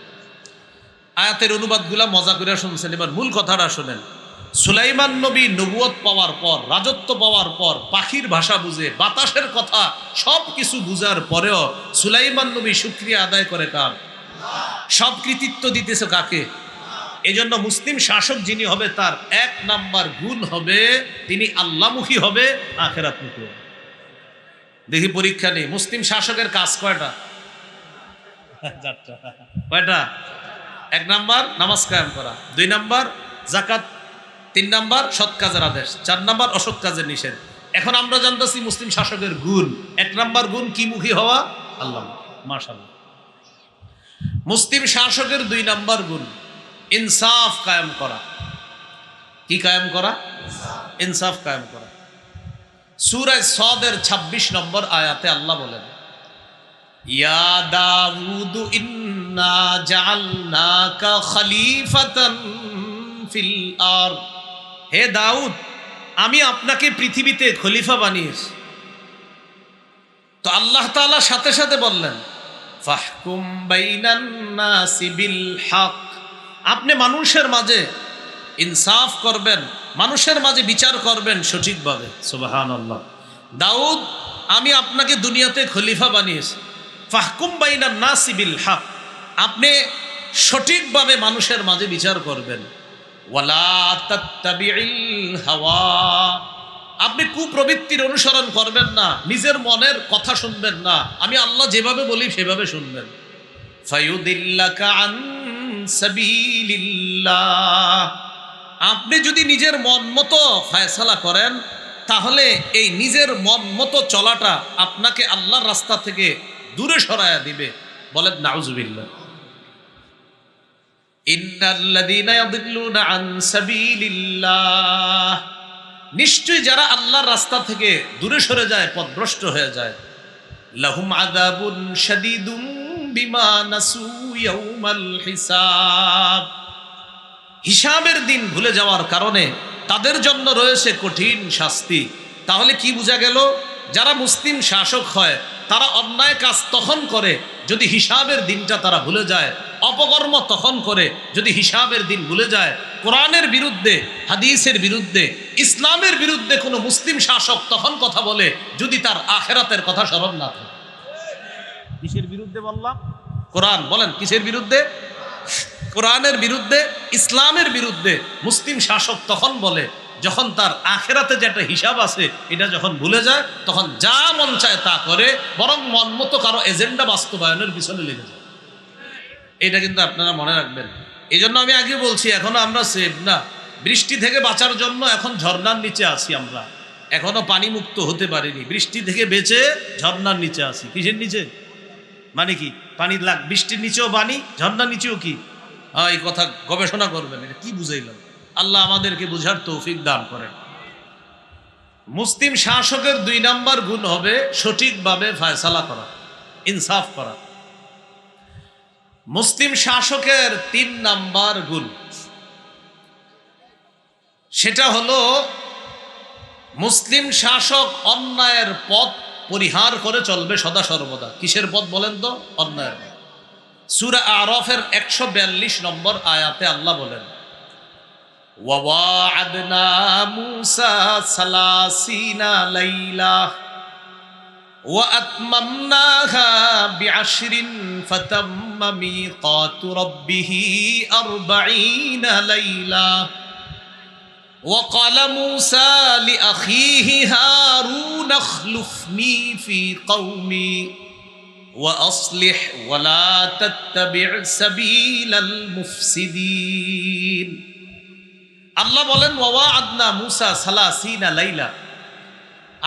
আয়াতের অনুবাদগুলা মজা করে শুনছেন, এবার মূল কথাটা শোনেন। সুলাইমান নবী নবুয়ত পাওয়ার পর, রাজত্ব পাওয়ার পর, পাখির ভাষা বুঝে, বাতাসের কথা সব কিছু বুঝার পরেও সুলাইমান নবী শুকরিয়া আদায় করে কার? সব কৃতিত্ব দিতেছে কাকে? এই জন্য মুসলিম শাসক যিনি হবে তার 1 নাম্বার গুণ হবে তিনি আল্লাহমুখী হবে, আখিরাতমুখী হবে। দেখি পরীক্ষা নেই, মুসলিম শাসকের কাজ কয়টা? কয়টা? 1 নাম্বার নামাজ কায়েম করা, 2 নাম্বার যাকাত, 3 নাম্বার সৎ কাজের আদেশ, 4 নাম্বার অসৎ কাজের নিষেধ। এখন আমরা জানতেছি মুসলিম শাসকের গুণ। 1 নাম্বার গুণ কি মুখী হওয়া? আল্লাহ। মাশাআল্লাহ। মুসলিম শাসকের 2 নাম্বার গুণ ইনসাফ কায়েম করা। কি কায়েম করা? ইনসাফ কায়েম করা। সূরা সদের 26 নম্বর আয়াতে আল্লাহ বলেন, ইয়া দাউদ ইন্না জাআলনাকা খলিফাতান ফিল আরদ, হে দাউদ আমি আপনাকে পৃথিবীতে খলিফা বানিয়েছি। তো আল্লাহ তাআলা সাথে সাথে বললেন, ফাহকুম বাইনান নাসি বিল হক, আপনি মানুষের মাঝে ইনসাফ করবেন, মানুষের মাঝে বিচার করবেন সঠিকভাবে। সুবহানাল্লাহ। দাউদ আমি আপনাকে দুনিয়াতে খলিফা বানিয়েছি। ফাহকুম বাইনান নাসি বিল হক, আপনি সঠিকভাবে মানুষের মাঝে বিচার করবেন। ওয়ালা তাত্তাবিউল হাওয়া, আপনি কুপ্রবৃত্তির অনুসরণ করবেন না, নিজের মনের কথা শুনবেন না, আমি আল্লাহ যেভাবে বলি সেভাবে শুনবেন। ফায়ুদিল্লাকা আন সাবিলিল্লাহ, আপনি যদি নিজের মন মতো ফয়সালা করেন তাহলে এই নিজের মন মতো চলাটা আপনাকে আল্লাহর রাস্তা থেকে দূরে সরায়া দিবে। বলেন নাউজুবিল্লাহ। ইন্নাল্লাযীনা ইয়াদিল্লুনা আন সাবিলিল্লাহ, নিশ্চয়ই যারা আল্লাহর রাস্তা থেকে দূরে সরে যায়, পথভ্রষ্ট হয়ে যায়, লাহুম আযাবুন শাদীদুম বিমা নাসু ইয়াউমাল হিসাব, হিসাবের দিন ভুলে যাওয়ার কারণে তাদের জন্য রয়েছে কঠিন শাস্তি। তাহলে কি বোঝা গেল? যারা মুসলিম শাসক হয় তারা অন্যায় কাজ তখন করে যদি হিসাবের দিনটা তারা ভুলে যায়, অপকর্ম তখন করে যদি হিসাবের দিন ভুলে যায়। কোরআনের বিরুদ্ধে, হাদিসের বিরুদ্ধে, ইসলামের বিরুদ্ধে কোনো মুসলিম শাসক তখন কথা বলে যদি তার আখিরাতের কথা স্মরণ না থাকে। কিসের বিরুদ্ধে বললাম? কোরআন। বলেন কিসের বিরুদ্ধে? কোরআনের বিরুদ্ধে, ইসলামের বিরুদ্ধে মুসলিম শাসক তখন বলে যখন তার আখিরাতে যেটা হিসাব আছে এটা যখন ভুলে যায়, তখন যা মন চায় তা করে, বরং মন মতো কারো এজেন্ডা বাস্তবায়নের পিছনে লেগে যায়। এটা কিন্তু আপনারা মনে রাখবেন। এই জন্য আমি আগে বলছি এখনো আমরা সেফ না। বৃষ্টি থেকে বাঁচার জন্য এখন ঝর্ণার নিচে আছি, আমরা এখনো পানি মুক্ত হতে পারিনি। বৃষ্টি থেকে বেঁচে ঝর্ণার নিচে আছি। কিসের নিচে? মানে কি পানি বৃষ্টির নিচেও পানি, ঝর্ণার নিচেও কি? এই কথা গবেষণা করবেন, এটা কি বুঝাইলাম? আল্লাহ আমাদেরকে বুঝার তৌফিক দান করেন। মুসলিম শাসকের 2 নাম্বার গুণ হবে সঠিকভাবে ফয়সালা করা, ইনসাফ করা। মুসলিম শাসকের 3 নাম্বার গুণ, সেটা হলো মুসলিম শাসক অন্যায়ের পথ পরিহার করে চলবে সদা সর্বদা। কিসের পথ বলেন তো? অন্যায়ের পথ। সূরা আরাফের 142 নম্বর আয়াতে আল্লাহ বলেন, ওয়াওয়া'আদনা মূসা 30 লাইলা ওয়া আতমামনাহা বি'আশরিন ফাতাম্মা মিকাতু রাব্বিহি 40 লাইলা ওয়া ক্বালা মূসা লিআখিহি হারুন আখলুফনি ফি কওমি وأصلح ولا تتبع سبيل المفسدين। আল্লাহ বলেন ওয়াওয়া'আদনা মূসা 30 লাইলা,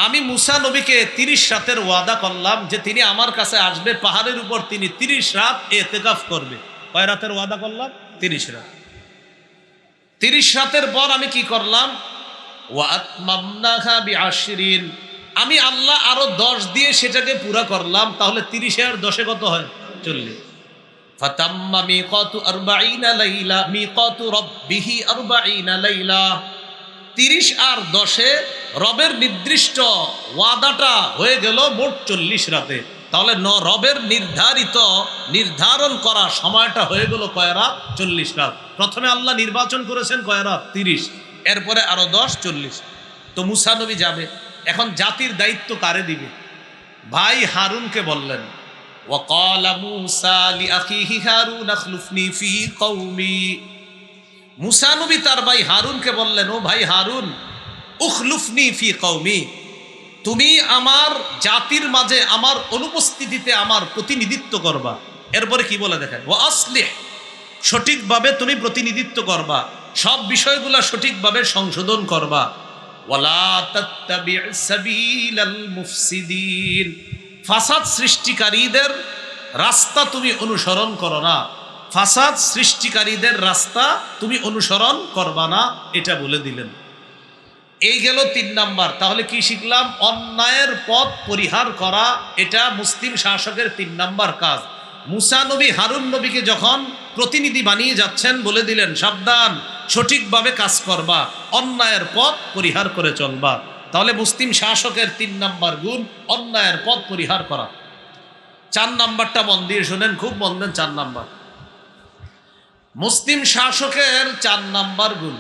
আমি মূসা নবীকে 30 রাতের ওয়াদা করলাম যে তিনি আমার কাছে আসবে, পাহাড়ের উপর তিনি 30 রাত ইতিকাফ করবে। কয় রাতের ওয়াদা করলাম? 30 রাত। 30 রাতের পর আমি কি করলাম? ওয়া আতমামনাহা বি'আশরিন, আমি আল্লাহ আরো 10 দিয়ে সেটাকে পুরা করলাম, তাহলে 30 আর 10 কত হয়? 40। ফাতাম্মা মিকাতু 40 লাইলা, মিকাতু রাব্বিহি 40 লাইলা। 30 আর 10-এ রবের নির্দিষ্ট ওয়াদাটা হয়ে গেল মোট 40 রাতে। তাহলে রবের নির্ধারণ করা সময়টা হয়ে গেল কয় রাত? 40 রাত। প্রথমে আল্লাহ নির্বাচন করেছেন কয় রাত? 30। এরপরে আরো 10, 40। তো মুসা নবী যাবে। এখন জাতির দায়িত্ব কারে দিবে? ভাই হারুনকে বললেন, ওয়াকালা মুসা লিআখিহি হারুন আখলুফনি ফি কওমি। মুসা নবী তার ভাই হারুনকে বললেন, ও ভাই হারুন, উখলুফনি ফি কওমি, তুমি আমার জাতির মাঝে আমার অনুপস্থিতিতে আমার প্রতিনিধিত্ব করবা। এরপরে কি বলে দেখেন, ওয়া আসলিহ, সঠিকভাবে তুমি প্রতিনিধিত্ব করবা, সব বিষয়গুলো সঠিকভাবে সংশোধন করবা। ওয়ালা তাত্তাবি' সাবিলাল মুফসিদিন, ফাসাদ সৃষ্টিকারীদের রাস্তা তুমি অনুসরণ করো না, ফাসাদ সৃষ্টিকারীদের রাস্তা তুমি অনুসরণ করবা না, এটা বলে দিলেন। এই গেল 3 নাম্বার। তাহলে কি শিখলাম? অন্যায়ের পথ পরিহার করা, এটা মুসলিম শাসকের 3 নাম্বার কাজ। মুসা নবী হারুন নবীকে যখন প্রতিনিধি বানিয়ে যাচ্ছেন, বলে দিলেন সাবধান, সঠিকভাবে কাজ করবা, অন্যায়ের পথ পরিহার করে চলবা। তাহলে মুসলিম শাসকের 3 নাম্বার গুণ অন্যায়ের পথ পরিহার করা। 4 নাম্বারটা মন দিয়ে শোনেন, খুব মন দেন। 4 নাম্বার মুসলিম শাসকের 4 নাম্বার গুণ,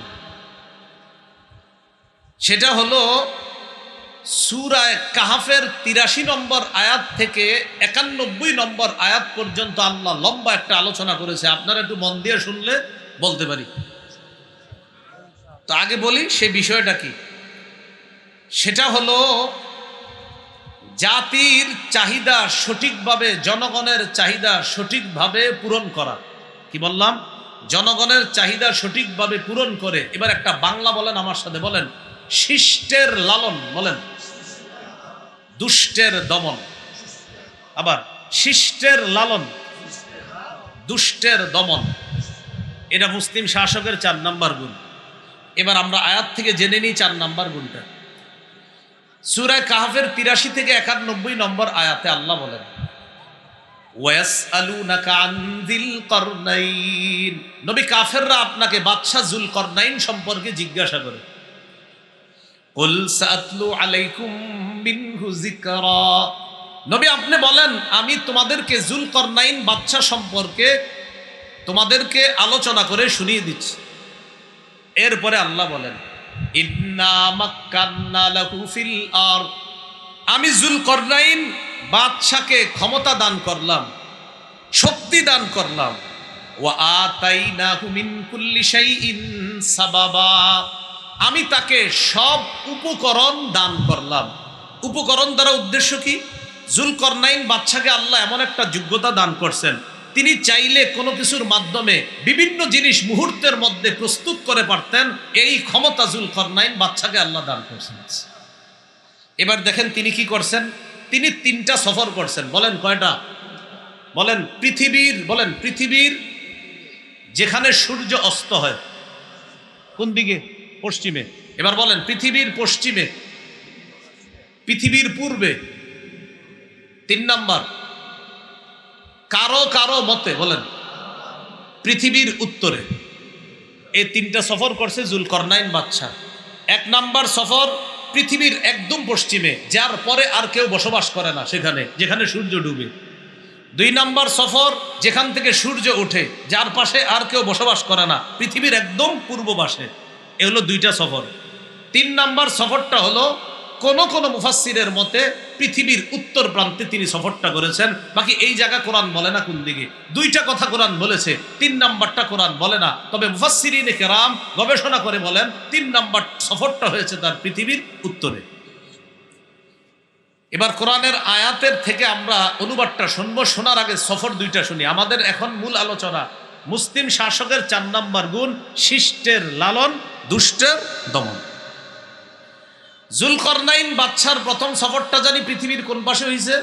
সেটা হলো সূরা কাহফের 83 নম্বর আয়াত থেকে 91 নম্বর আয়াত পর্যন্ত আল্লাহ লম্বা একটা আলোচনা করেছে। আপনারা একটু মন দিয়ে শুনলে বলতে পারি। তো আগে বলি সে বিষয়টা কি। সেটা হলো জাতির চাহিদা সঠিকভাবে, জনগণের চাহিদা সঠিকভাবে পূরণ করা। কি বললাম? জনগণের চাহিদা সঠিকভাবে পূরণ করে। এবার একটা বাংলা বলেন আমার সাথে, বলেন শিষ্টের লালন, বলেন দুষ্টের দমন। আবার শিষ্টের লালন, দুষ্টের দমন, এটা মুসলিম শাসকের 4 নাম্বার গুণ। এবার আমরা আয়াত থেকে জেনে নিই 4 নাম্বার গুণটা। সূরা কাহফের 83 থেকে 91 নম্বর আয়াতে আল্লাহ বলেন, ওয়াসআলুনাকা আন যিল করনাইন, নবী কাফেররা আপনাকে বাদশাহ যুলকরনাইন সম্পর্কে জিজ্ঞাসা করে। কুল সাআতলু আলাইকুম মিনহু যিকরা, নবী আপনি বলেন আমি তোমাদেরকে যুলকরনাইন বাদশাহ সম্পর্কে তোমাদেরকে আলোচনা করে শুনিয়ে দিচ্ছি। এরপরে আল্লাহ বলেন, ইন্না মাক্কান্না লাহু ফিল আরদ, আমি যুলকরনাইন বাদশাকে ক্ষমতা দান করলাম, শক্তি দান করলাম। ওয়া আতাইনাহু মিন কুল্লি শাইইন সাবাবা, আমি তাকে সব উপকরণ দান করলাম। উপকরণ দ্বারা উদ্দেশ্য কি? যুলকরনাইন বাদশাকে আল্লাহ এমন একটা যোগ্যতা দান করছেন, তিনি চাইলে কোনো কিছুর মাধ্যমে বিভিন্ন জিনিস মুহূর্তের মধ্যে প্রস্তুত করে পারতেন। এই ক্ষমতা যুলকরনাইন বাদশাকে আল্লাহ দান করছেন। এবার দেখেন তিনি কি করছেন। তিনি 3টা সফর করছেন। বলেন কয়টা? বলেন পৃথিবীর যেখানে সূর্য অস্ত হয় কোন দিকে? পশ্চিমে। এবার বলেন পৃথিবীর পশ্চিমে, পৃথিবীর পূর্বে। 3 নাম্বার কারো মতে বলেন পৃথিবীর উত্তরে। এই 3টা সফর করছে যুলকরনাইন বাদশা। 1 নাম্বার সফর পৃথিবীর একদম পশ্চিমে, যার পরে আর কেউ বসবাস করে না সেখানে, যেখানে সূর্য ডুবে। 2 নাম্বার সফর যেখান থেকে সূর্য ওঠে, যার পাশে আর কেউ বসবাস করে না, পৃথিবীর একদম পূর্ব পাশে। এ হলো 2টা সফর। 3 নাম্বার সফরটা হলো কোন মুফাসসিরের মতে পৃথিবীর উত্তর প্রান্তে তিনি সফরটা করেছেন। বাকি এই জায়গা কোরআন বলে না কোন দিকে। 2টা কথা কোরআন বলেছে, 3 নাম্বারটা কোরআন বলে না। তবে মুফাসসিরিনে কেরাম গবেষণা করে বলেন 3 নাম্বার সফরটা হয়েছে তার পৃথিবীর উত্তরে। এবার কোরআনের আয়াতের থেকে আমরা অনুবাদটা শুনবো। শোনার আগে সফর 2টা শুনি। আমাদের এখন মূল আলোচনা মুসলিম শাসকের 4 নাম্বার গুণ, শিষ্টের লালন, দুষ্টের দমন। যুলকরনাইন বাদশার প্রথম সফরটা জানি পৃথিবীর কোন পাশে হয়েছে?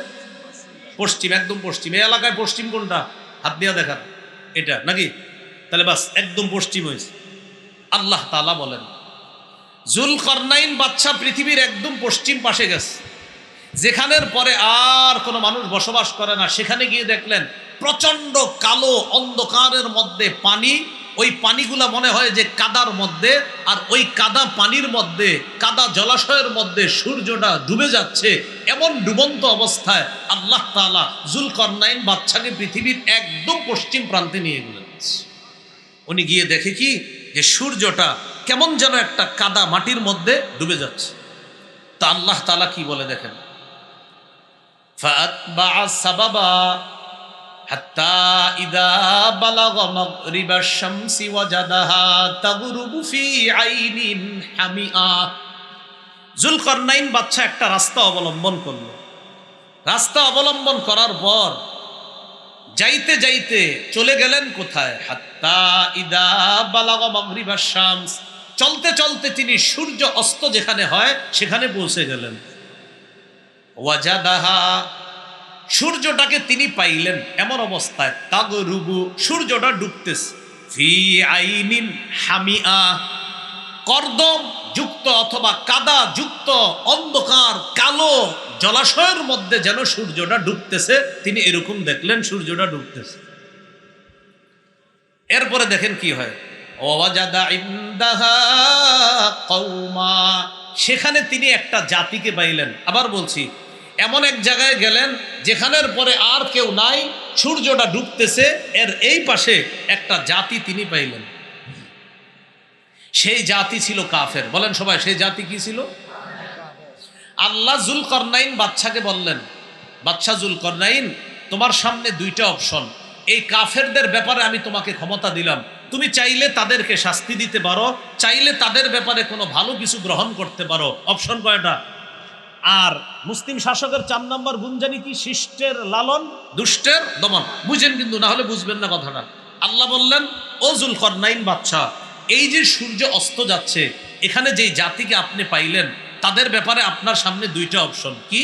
পশ্চিম, একদম পশ্চিম। এই এলাকায় পশ্চিম কোনটা? হাত দিয়া দেখান, এটা নাকি? তাহলে বাস একদম পশ্চিম হয়েছে। আল্লাহ তাআলা বলেন যুলকরনাইন বাদশা পৃথিবীর একদম পশ্চিম পাশে গেছে। যেখানের পরে আর কোনো মানুষ বসবাস করে না, সেখানে গিয়ে দেখলেন প্রচণ্ড কালো অন্ধকারের মধ্যে পানি। ওই পানিগুলা মনে হয় যে কাদার মধ্যে, আর ওই কাদা পানির মধ্যে, কাদা জলাশয়ের মধ্যে সূর্যটা ডুবে যাচ্ছে। এমন ডুবন্ত অবস্থায় আল্লাহ তাআলা যুলকারনাইন বাদশাকে পৃথিবীর একদম পশ্চিম প্রান্তে নিয়ে গেলেন। উনি গিয়ে দেখে কি যে সূর্যটা কেমন যেন একটা কাদা মাটির মধ্যে ডুবে যাচ্ছে। তা আল্লাহ তাআলা কি বলে দেখেন, ফাআতবাআ সাবাবা হাত্তা ইযা বালাগা মাগরিবাশ শামসি ওয়াজাদাহা তাগরুবু ফি আইনিন হামিআ। যুলকারনাইন বাদশা একটা রাস্তা অবলম্বন করল। রাস্তা অবলম্বন করার পর যাইতে যাইতে চলে গেলেন কোথায়, হাত্তা ইযা বালাগা মাগরিবাশ শামস, চলতে চলতে তিনি সূর্য অস্ত যেখানে হয় সেখানে পৌঁছে গেলেন। ওয়াজাদাহা, সূর্যটাকে তিনি পাইলেন এমন অবস্থায়, তাগরুবু, সূর্যটা ডুবতেছে, ফি আইনিন হামিআ, কর্দম যুক্ত অথবা কাদা যুক্ত অন্ধকার কালো জলাশয়ের মধ্যে যেন সূর্যটা ডুবতেছে। তিনি এরকম দেখলেন সূর্যটা ডুবতেছে। এরপরে দেখেন কি হয়, ওয়াজাদা ইনদাহা কওমা, সেখানে তিনি একটা জাতিকে পাইলেন। আবার বলছি, এমন এক জায়গায় গেলেন যেখানের পরে আর কেউ নাই, সূর্যটা ডুবতেছে, এর এই পাশে একটা জাতি তিনি পাইলেন। সেই জাতি ছিল কাফের। বলেন সবাই, সেই জাতি কি ছিল? আল্লাহ যুলকারনাইন বাদশাকে বললেন, বাদশা যুলকারনাইন, তোমার সামনে দুইটা অপশন। এই কাফেরদের ব্যাপারে আমি তোমাকে ক্ষমতা দিলাম, তুমি চাইলে তাদেরকে শাস্তি দিতে পারো, চাইলে তাদের ব্যাপারে কোনো ভালো কিছু গ্রহণ করতে পারো। অপশন কয়টা? আর মুসলিম শাসকের 4 নম্বর গুণ জানি কি? শিষ্টের লালন, দুষ্টের দমন। বুঝেন কিন্তু, না হলে বুঝবেন না কথাটা। আল্লাহ বললেন, ও যুলকারনাইন বাদশা, এই যে সূর্য অস্ত যাচ্ছে, এখানে যেই জাতিকে আপনি পাইলেন, তাদের ব্যাপারে আপনার সামনে দুইটা অপশন। কি?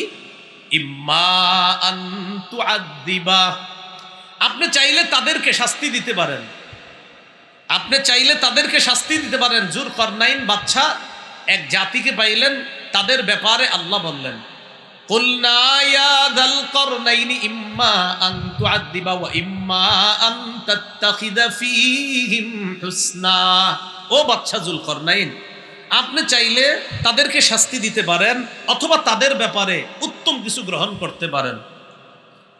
ইম্মা আন তুআদ্দিবা, আপনি চাইলে তাদেরকে শাস্তি দিতে পারেন, আপনি চাইলে তাদেরকে শাস্তি দিতে পারেন। যুলকারনাইন বাদশা এক জাতিকে পাইলেন, তাদের ব্যাপারে আল্লাহ বললেন, কুলনা ইয়া যাল করনাইনি ইম্মা আন তুআদ্দিবা ওয়া ইম্মা আন তাত্তাখিযা ফীহিম হুসনা। ও বাদশা যুলকারনাইন, আপনি চাইলে তাদেরকে শাস্তি দিতে পারেন অথবা তাদের ব্যাপারে উত্তম কিছু গ্রহণ করতে পারেন।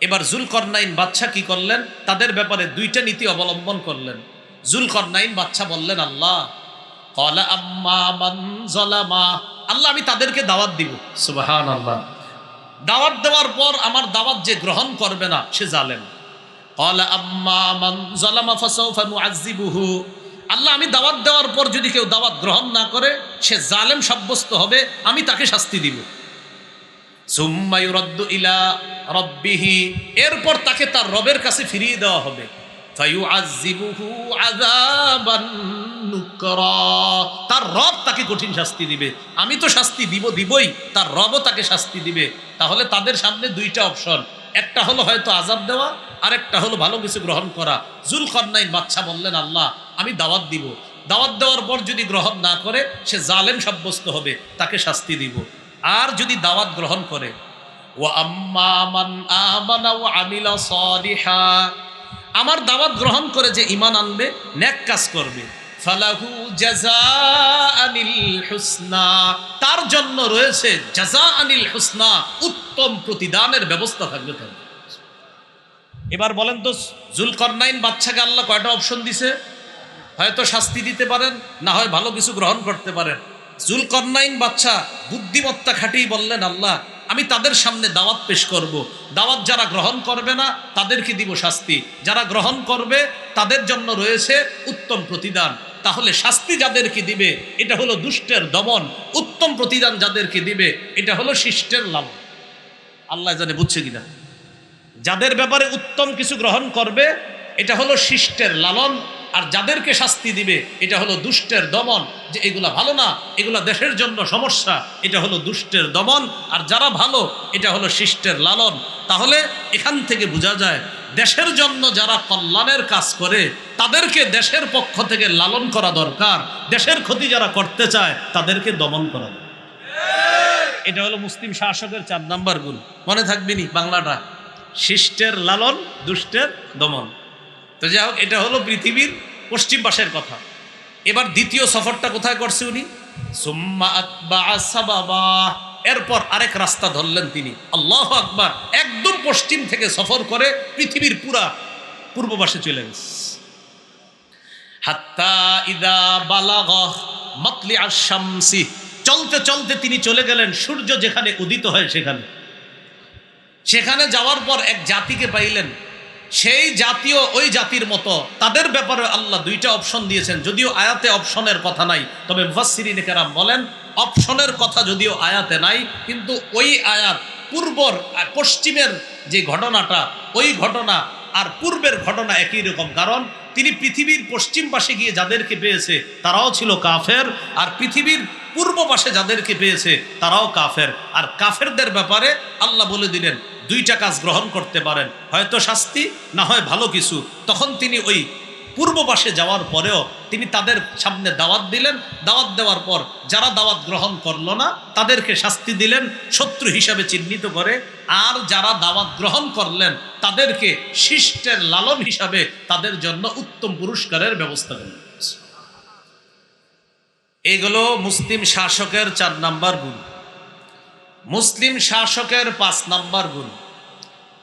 এবার যুলকারনাইন বাদশা কি করলেন? তাদের ব্যাপারে দুইটা নীতি অবলম্বন করলেন। যুলকারনাইন বাদশা বললেন, আল্লাহ ক্বালা আম্মা মান যালামা, আল্লাহ আমি তাদেরকে দাওয়াত দিব। সুবহানাল্লাহ। দাওয়াত দেওয়ার পর আমার দাওয়াত যে গ্রহণ করবে না সে জালেম। ক্বালা আম্মা মান যালামা ফাসাউফা নুআযিবুহু, আল্লাহ আমি দাওয়াত দেওয়ার পর যদি কেউ দাওয়াত গ্রহণ না করে সে জালেম সাব্যস্ত হবে, আমি তাকে শাস্তি দিব। সুম্মা ইউরাদ্দু ইলা রাব্বিহি, এরপর তাকে তার রবের কাছে ফিরিয়ে দেওয়া হবে। ফায়ুআযিবুহু আযাবান নুকরা, তার রব তাকে কঠিন শাস্তি দিবে। আমি তো শাস্তি দিবই, তার রবও তাকে শাস্তি দিবে। তাহলে তাদের সামনে দুইটা অপশন, একটা হলো হয়তো আযাব দেওয়া, আরেকটা হলো ভালো কিছু গ্রহণ করা। যুলকারনাইন বাদশা বললেন, আল্লাহ আমি দাওয়াত দিব, দাওয়াত দেওয়ার পর যদি গ্রহণ না করে সে জালেম সাব্যস্ত হবে, তাকে শাস্তি দিব। আর যদি দাওয়াত গ্রহণ করে, ওয়া আম্মা মান আমানা ওয়া আমিলা সালিহা, আমার দাওয়াত গ্রহণ করে যে ঈমান আনবে, নেক কাজ করবে, ফালাহু জাযাআনিল হুসনা, তার জন্য রয়েছে জাযাআনিল হুসনা, উত্তম প্রতিদানের ব্যবস্থা থাকবে তার। এবার বলেন তো, যুলকারনাইন বাদশাকে আল্লাহ কয়টা অপশন দিছে? হয়তো শাস্তি দিতে পারেন, না হয় ভালো কিছু গ্রহণ করতে পারেন। যুলকারনাইন বাদশা বুদ্ধিমত্তা খাটিয়ে বললেন, আল্লাহ আমি তাদের সামনে দাওয়াত পেশ করব, দাওয়াত যারা গ্রহণ করবে না তাদেরকে দিব শাস্তি, যারা গ্রহণ করবে তাদের জন্য রয়েছে উত্তম প্রতিদান। তাহলে শাস্তি যাদেরকে দিবে এটা হলো দুষ্টের দমন, উত্তম প্রতিদান যাদেরকে দিবে এটা হলো শিষ্টের লালন। আল্লাহ জানে বুঝছে কিনা? যাদের ব্যাপারে উত্তম কিছু গ্রহণ করবে এটা হলো শিষ্টের লালন, আর যাদেরকে শাস্তি দিবে এটা হলো দুষ্টের দমন, যে এগুলা ভালো না, এগুলা দেশের জন্য সমস্যা, এটা হলো দুষ্টের দমন। আর যারা ভালো এটা হলো শিষ্টের লালন। তাহলে এখান থেকে বোঝা যায় দেশের জন্য যারা কল্যাণের কাজ করে তাদেরকে দেশের পক্ষ থেকে লালন করা দরকার, দেশের ক্ষতি যারা করতে চায় তাদেরকে দমন করা দরকার। এটা হলো মুসলিম শাসকের 4 নাম্বার গুণ। মনে থাকবেনি বাংলাটা, শিষ্টের লালন, দুষ্টের দমন। তো যাই হোক, এটা হলো পৃথিবীর পশ্চিম পাশের কথা। এবার দ্বিতীয় সফরটা কোথায় করছে উনি? সুম্মা আতবাআ সাবাবা, এরপর আরেক রাস্তা ধরলেন তিনি। আল্লাহু আকবার, একদম পশ্চিম থেকে সফর করে পৃথিবীর পুরা পূর্ব পাশে চলে গেছে। হাত্তা ইদা বালাগা মাতলিআশ শামসি, চলতে চলতে তিনি চলে গেলেন সূর্য যেখানে উদিত হয় সেখানে। সেখানে যাওয়ার পর এক জাতিকে পাইলেন, সেই জাতীয় ওই জাতির মতো। তাদের ব্যাপারে আল্লাহ 2টা অপশন দিয়েছেন, যদিও আয়াতে অপশনের কথা নাই, তবে মুফাসসিরিনে কেরাম বলেন অপশনের কথা যদিও আয়াতে নাই, কিন্তু ওই আয়াত পূর্বর আর পশ্চিমের যে ঘটনাটা, ওই ঘটনা আর পূর্বের ঘটনা একই রকম। কারণ তিনি পৃথিবীর পশ্চিম পাশে গিয়ে যাদেরকে পেয়েছে তারাও ছিল কাফের, আর পৃথিবীর পূর্ব পাশে যাদেরকে পেয়েছে তারাও কাফের। আর কাফেরদের ব্যাপারে আল্লাহ বলে দিলেন 2টা কাজ গ্রহণ করতে পারেন, হয়তো শাস্তি, না হয় ভালো কিছু। তখন তিনি ওই পূর্ব পাশে যাওয়ার পরেও তিনি তাদের সামনে দাওয়াত দিলেন। দাওয়াত দেওয়ার পর যারা দাওয়াত গ্রহণ করলো না তাদেরকে শাস্তি দিলেন শত্রু হিসাবে চিহ্নিত করে, আর যারা দাওয়াত গ্রহণ করলেন তাদেরকে শিষ্টের লালন হিসাবে তাদের জন্য উত্তম পুরস্কারের ব্যবস্থা করলেন। এইগুলো মুসলিম শাসকের 4 নাম্বার গুণ। মুসলিম শাসকের 5 নাম্বার গুণ,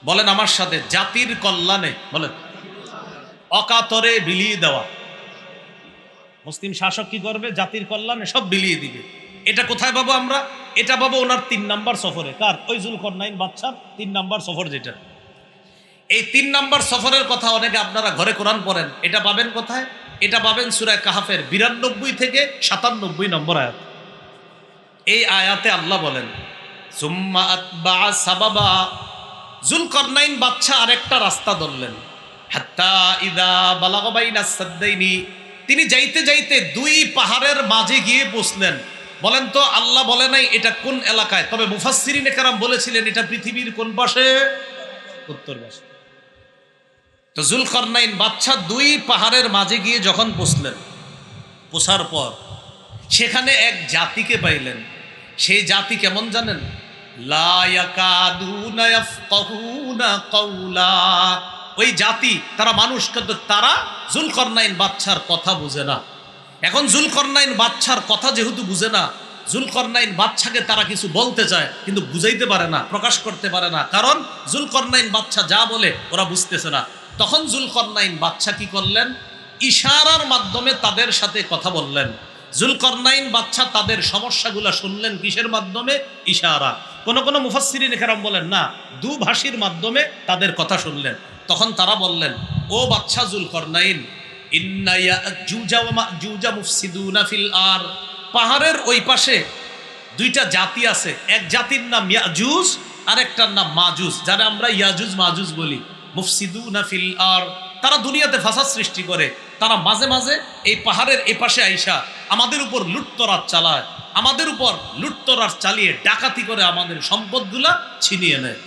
বলেন আমার সাথে, জাতির কল্যাণে, বলেন অকাতরে বিলিয়ে দেওয়া। মুসলিম শাসক কি করবে? জাতির কল্যাণে সব বিলিয়ে দিবে। এটা কোথায় পাবো আমরা? এটা পাবো ওনার 3 নাম্বার সফরে। কার? ওই জুলকরনাইন বাদশার 3 নাম্বার সফর যেটা। এই 3 নাম্বার সফরের কথা অনেকে আপনারা ঘরে কোরআন পড়েন, এটা পাবেন কোথায়? এটা পাবেন সূরা কাহাফের 92 থেকে 97 নম্বর আয়াত। এই আয়াতে আল্লাহ বলেন সুম্মা আতবাআ সাবাবা, জুলকরনাইন বাদশা আরেকটা রাস্তা ধরলেন। হাত্তা ইদা বালাগা বাইনাস সাদ্দাইনি, তিনি যাইতে যাইতে 2 পাহাড়ের মাঝে গিয়ে বসলেন। বলেন তো আল্লাহ বলে নাই এটা কোন এলাকায়, তবে মুফাসসিরিনে কেরাম বলেছিলেন এটা পৃথিবীর কোন পাশে? উত্তর পাশে। তো জুলকরনাইন বাদশা 2 পাহাড়ের মাঝে গিয়ে যখন বসলেন, বসার পর সেখানে এক জাতিকে পাইলেন। সেই জাতি কেমন জানেন? লা ইয়াকাদুনা ইয়াফকাহুনা কাওলা, ওই জাতি তারা মানুষ, কিন্তু তারা জুলকরনাইন বাদশার কথা বুঝে না। এখন জুলকরনাইন বাদশার কথা যেহেতু বুঝে না, জুলকরনাইন বাদশাকে তারা কিছু বলতে চায় কিন্তু বুঝাইতে পারে না, প্রকাশ করতে পারে না, কারণ জুলকরনাইন বাদশা যা বলে ওরা বুঝতেছে না। তখন জুলকরনাইন বাদশা কি করলেন? ইশারার মাধ্যমে তাদের সাথে কথা বললেন। জুলকরনাইন বাদশা তাদের সমস্যাগুলো শুনলেন কিসের মাধ্যমে? ইশারা। কোন কোন মুফাসসিরিন কেরাম বলেন না, দুভাষীর মাধ্যমে তাদের কথা শুনলেন। তখন তারা বললেন, ও বাদশা জুলকরনাইন, ইন্না ইয়াজুজা ওয়া মাজুজা মুফসিদুনা ফিল আর, পাহাড়ের ওই পাশে 2টা জাতি আছে। এক জাতির নাম ইয়াজুজ, আরেকটার নাম মাজুজ, যারা আমরা ইয়াজুজ মাজুজ বলি। মুফসিদুনা ফিল আর, তারা দুনিয়াতে ফাসাদ সৃষ্টি করে। তারা মাঝে মাঝে এই পাহাড়ের এপাশে আইসা আমাদের উপর লুটতরাজ চালায়, আমাদের উপর লুটতরাজ চালিয়ে ডাকাতি করে আমাদের সম্পদগুলা ছিনিয়ে নেয়।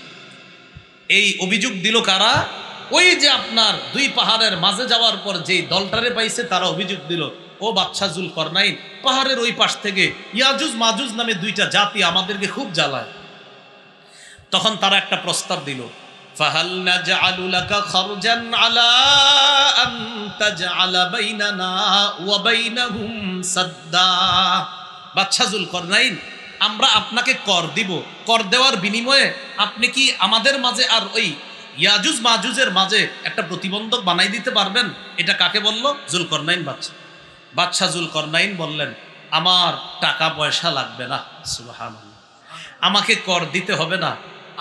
এই অভিযোগ দিল কারা? ওই যে আপনার 2 পাহাড়ের মাঝে যাওয়ার পর যেই দলটারে পাইছে তারা অভিযোগ দিল, ও বাদশা জুলকরনাইন, পাহাড়ের ওই পাশ থেকে ইয়াজুজ মাজুজ নামে 2টা জাতি আমাদেরকে খুব জ্বালায়। তখন তারা একটা প্রস্তাব দিল, ফাহাল নাজআলু লাকা খারজান আলা আন তাজআলা বাইনানা ওয়া বাইনাহুম সাদ্দা, বাদশা জুলকরনাইন, আমরা আপনাকে কর দিব, কর দেওয়ার বিনিময়ে আপনি কি আমাদের মাঝে আর ওই ইয়াজুজ মাজুজের মাঝে একটা প্রতিবন্ধক বানাই দিতে পারবেন? এটা কাকে বলল? জুলকরনাইন বাদশা। বাদশা জুলকরনাইন বললেন, আমার টাকা পয়সা লাগবে না, সুবহানাল্লাহ, আমাকে কর দিতে হবে না,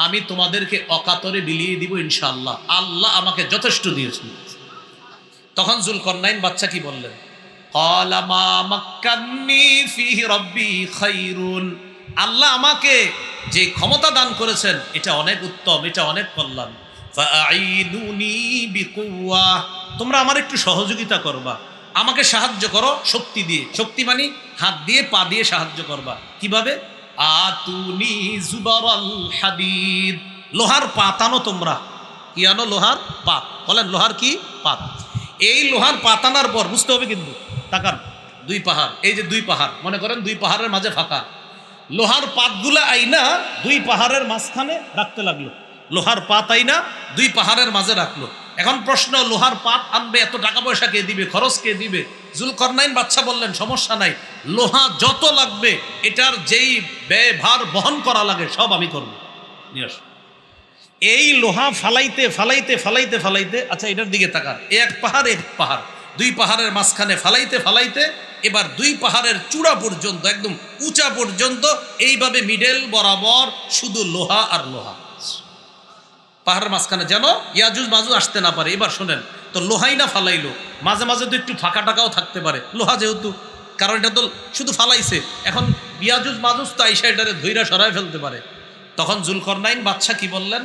আমি তোমাদেরকে অকাতরে বিলিয়ে দিব ইনশাআল্লাহ, আল্লাহ আমাকে যথেষ্ট দিয়েছেন। তখন জুলকরনাইন বাদশা কি বললেন? ক্বালা মা মাক্কান্নী ফীহি রাব্বী খায়রুন, আল্লাহ আমাকে যে ক্ষমতা দান করেছেন এটা অনেক উত্তম, এটা অনেক কল্যাণ। ফাআইনুনি বিকুওয়া, তোমরা আমার একটু সহযোগিতা করবা, আমাকে সাহায্য করো শক্তি দিয়ে। শক্তি মানে হাত দিয়ে পা দিয়ে সাহায্য করবা। কিভাবে? আতুনি জুবারাল হাদিদ, লোহার পাত আনো তোমরা। কি আনো? লোহার পাত। বলেন লোহার কি? পাত। এই লোহার পাত আনার পর বুঝতে হবে কিন্তু, তাকান 2 পাহাড়, এই যে 2 পাহাড় মনে করেন 2 পাহাড়ের মাঝে ফাঁকা, লোহার পাতগুলা আইনা দুই পাহাড়ের মাঝখানে রাখতে লাগলো। লোহার পাত আইনা দুই পাহাড়ের মাঝে রাখলো। এখন প্রশ্ন, লোহার পাত আনবে, এত টাকা পয়সা কে দিবে, খরচ কে দিবে? জুলকরনাইন বাদশা বললেন সমস্যা নাই, লোহা যত লাগবে এটার যেই ব্যয়ভার বহন করা লাগে সব আমি করবো, নিয়ে আস। এই লোহা ফালাইতে ফালাইতে ফালাইতে ফালাইতে, আচ্ছা এটার দিকে তাকান, এক পাহাড় দুই পাহাড়ের মাঝখানে ফালাইতে ফালাইতে এবার দুই পাহাড়ের চূড়া পর্যন্ত, একদম উঁচা পর্যন্ত এইভাবে মিডল বরাবর শুধু লোহা আর লোহা, পাহাড়ের মাঝখানে যেন ইয়াজুজ মাজুজ আসতে না পারে। এবার শোনেন তো, লোহাই না ফালাইলো, মাঝে মাঝে তো একটু ফাঁকা টাকাও থাকতে পারে লোহা যেহেতু, কারণ এটা তো শুধু ফালাইছে, এখন ইয়াজুজ মাজুজ তো আইসা এটারে ধইরা সরাই ফেলতে পারে। তখন জুলকরনাইন বাদশা কি বললেন?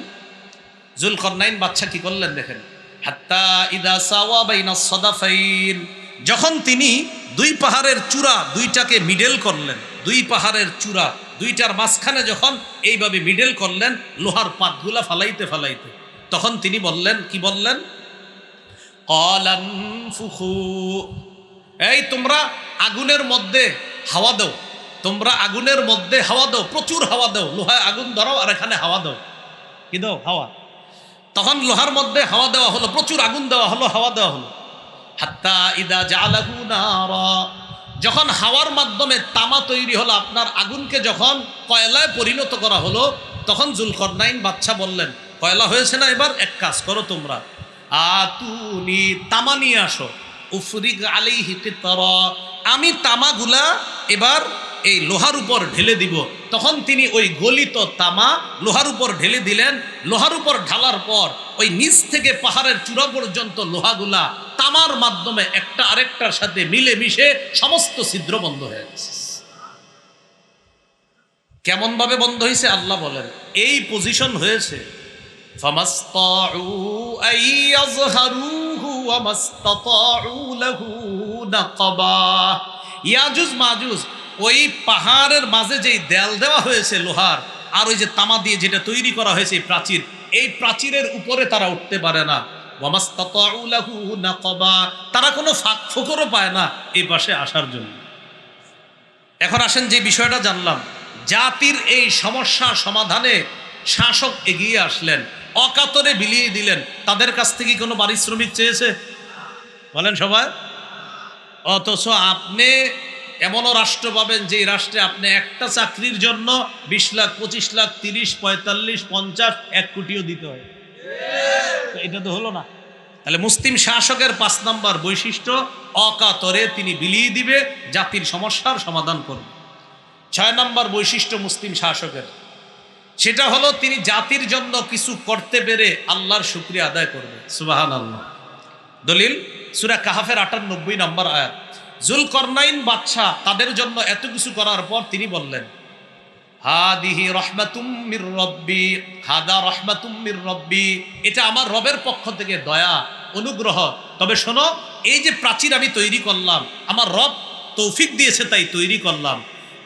জুলকরনাইন বাদশা কি করলেন দেখেন, হাত্তা ইদা সাওয়া বাইনাস সাদাফাইন, যখন তিনি দুই পাহাড়ের চূড়া দুইটাকে মিডল করলেন, দুই পাহাড়ের চূড়া দুইটার মাঝখানে যখন এইভাবে মিডল করলেন লোহার পাতগুলা ফালাইতে ফালাইতে, তখন তিনি বললেন, কি বললেন? ক্বালানফুখু, এই তোমরা আগুনের মধ্যে হাওয়া দাও, তোমরা আগুনের মধ্যে হাওয়া দাও, প্রচুর হাওয়া দাও, লোহায় আগুন ধরাও আর এখানে হাওয়া দাও, কি দাও? হাওয়া। তখন লোহার মধ্যে হাওয়া দেওয়া হলো, প্রচুর আগুন দেওয়া হলো, হাওয়া দেওয়া হলো। হাত্তা ইদা জাআলাহু নারা, যখন হাওয়ার মাধ্যমে তামা তৈরি হলো, আপনার আগুনকে যখন কয়লায় পরিণত করা হলো, তখন জুলকরনাইন বাদশা বললেন, কয়লা হয়েছে না, এবার এক কাজ করো তোমরা, আতুনি, তামা নিয়ে আসো, উফরিগ আলাইহি কিতরা, আমি তামাগুলা এবার এই লোহার উপর ঢেলে দিব। তখন তিনি ওই গলিত তামা লোহার উপর ঢেলে দিলেন। লোহার উপর ঢালার পর ওই নিচ থেকে পাহাড়ের চূড়া পর্যন্ত লোহাগুলা তামার মাধ্যমে একটা আরেকটার সাথে মিলে মিশে সমস্ত ছিদ্র বন্ধ হয়ে গেছে। কেমন ভাবে বন্ধ হয়েছে আল্লাহ বলেন, এই পজিশন হয়েছে, ফামাসতাউ আইয়াযহারুহু ওয়ামাসতাতাউ লাহু নাকাবা, ইয়াজুজ মাজুজ ওই পাহাড়ের মাঝে যেই দেয়াল দেওয়া হয়েছে লোহার, আর ওই যে তামা দিয়ে যেটা তৈরি করা হয়েছে প্রাচীর, এই প্রাচীরের উপরে তারা উঠতে পারে না। ওয়ামাসতাতাউ লাহু নাকাবা, তারা কোনো ফাঁক ফোকরও পায় না এই পাশে আসার জন্য। এখন আসেন যে বিষয়টা জানলাম, জাতির এই সমস্যা সমাধানে শাসক এগিয়ে আসলেন, অকাতরে বিলিয়ে দিলেন। তাদের কাছ থেকে কোনো পারিশ্রমিক চেয়েছে? বলেন সবাই। অথচ আপনি এমনও রাষ্ট্র পাবেন যে রাষ্ট্রে আপনি একটা চাকরির জন্য 20 লাখ 25 লাখ 30 45 50 1 কোটিও দিতে হয়। এটা তো হলো না। তাহলে মুসলিম শাসকের 5 নম্বর বৈশিষ্ট্য, অকাতরে তিনি বিলিয়ে দিবে, জাতির সমস্যার সমাধান করবে। 6 নম্বর বৈশিষ্ট্য মুসলিম শাসকের, সেটা হলো তিনি জাতির জন্য কিছু করতে পেরে আল্লাহর শুকরিয়া আদায় করবে। সুবহানাল্লাহ। দলিল সূরা কাহাফের 98 নম্বর আয়াত। জুলকরনাইন বাদশা তাদের জন্য এত কিছু করার পর তিনি বললেন, হাদিহি রাহমাতুম মির রাব্বি, হাদা রাহমাতুম মির রাব্বি, এটা আমার রবের পক্ষ থেকে দয়া অনুগ্রহ। তবে শোনো, এই যে প্রাচীর আমি তৈরি করলাম, আমার রব তৌফিক দিয়েছে তাই তৈরি করলাম।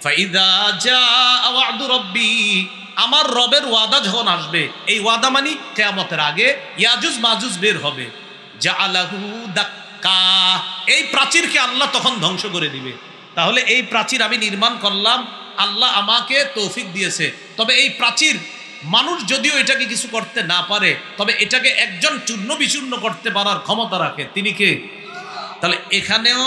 ফাইদা জাআ ওয়াদু রাব্বি, আমার রবের ওয়াদা যখন আসবে, এই ওয়াদা মানে কিয়ামতের আগে ইয়াজুজ মাজুজ বের হবে, জাআলাহু দাক্কা, এই প্রাচীরকে আল্লাহ তখন ধ্বংস করে দিবে। তাহলে এই প্রাচীর আমি নির্মাণ করলাম, আল্লাহ আমাকে তৌফিক দিয়েছে। তবে এই প্রাচীর মানুষ যদিও এটাকে কিছু করতে না পারে, তবে এটাকে একজন চূর্ণ বিচূর্ণ করতে পারার ক্ষমতা রাখে, তিনি কে? তাহলে এখানেও